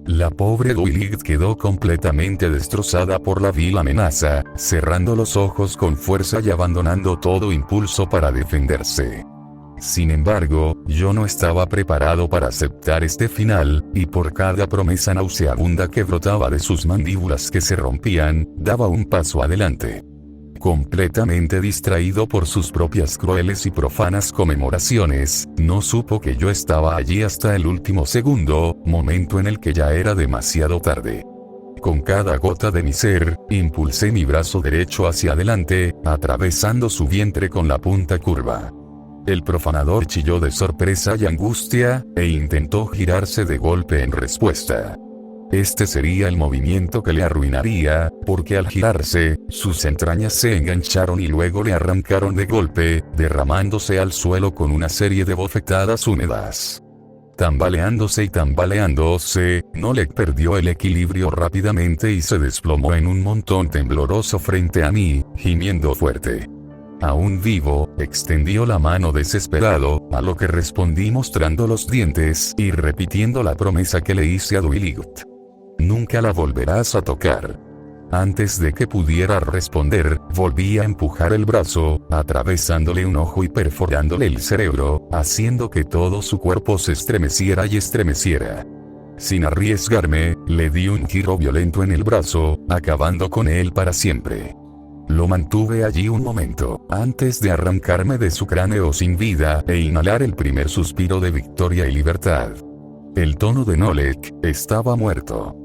La pobre Duilig quedó completamente destrozada por la vil amenaza, cerrando los ojos con fuerza y abandonando todo impulso para defenderse. Sin embargo, yo no estaba preparado para aceptar este final, y por cada promesa nauseabunda que brotaba de sus mandíbulas que se rompían, daba un paso adelante. Completamente distraído por sus propias crueles y profanas conmemoraciones, no supo que yo estaba allí hasta el último segundo, momento en el que ya era demasiado tarde. Con cada gota de mi ser, impulsé mi brazo derecho hacia adelante, atravesando su vientre con la punta curva. El profanador chilló de sorpresa y angustia, e intentó girarse de golpe en respuesta. Este sería el movimiento que le arruinaría, porque al girarse, sus entrañas se engancharon y luego le arrancaron de golpe, derramándose al suelo con una serie de bofetadas húmedas. Tambaleándose y tambaleándose, Nolek perdió el equilibrio rápidamente y se desplomó en un montón tembloroso frente a mí, gimiendo fuerte. Aún vivo, extendió la mano desesperado, a lo que respondí mostrando los dientes y repitiendo la promesa que le hice a Duilig. Nunca la volverás a tocar. Antes de que pudiera responder, volví a empujar el brazo, atravesándole un ojo y perforándole el cerebro, haciendo que todo su cuerpo se estremeciera y estremeciera. Sin arriesgarme, le di un giro violento en el brazo, acabando con él para siempre. Lo mantuve allí un momento, antes de arrancarme de su cráneo sin vida e inhalar el primer suspiro de victoria y libertad. El tono de Nolek estaba muerto.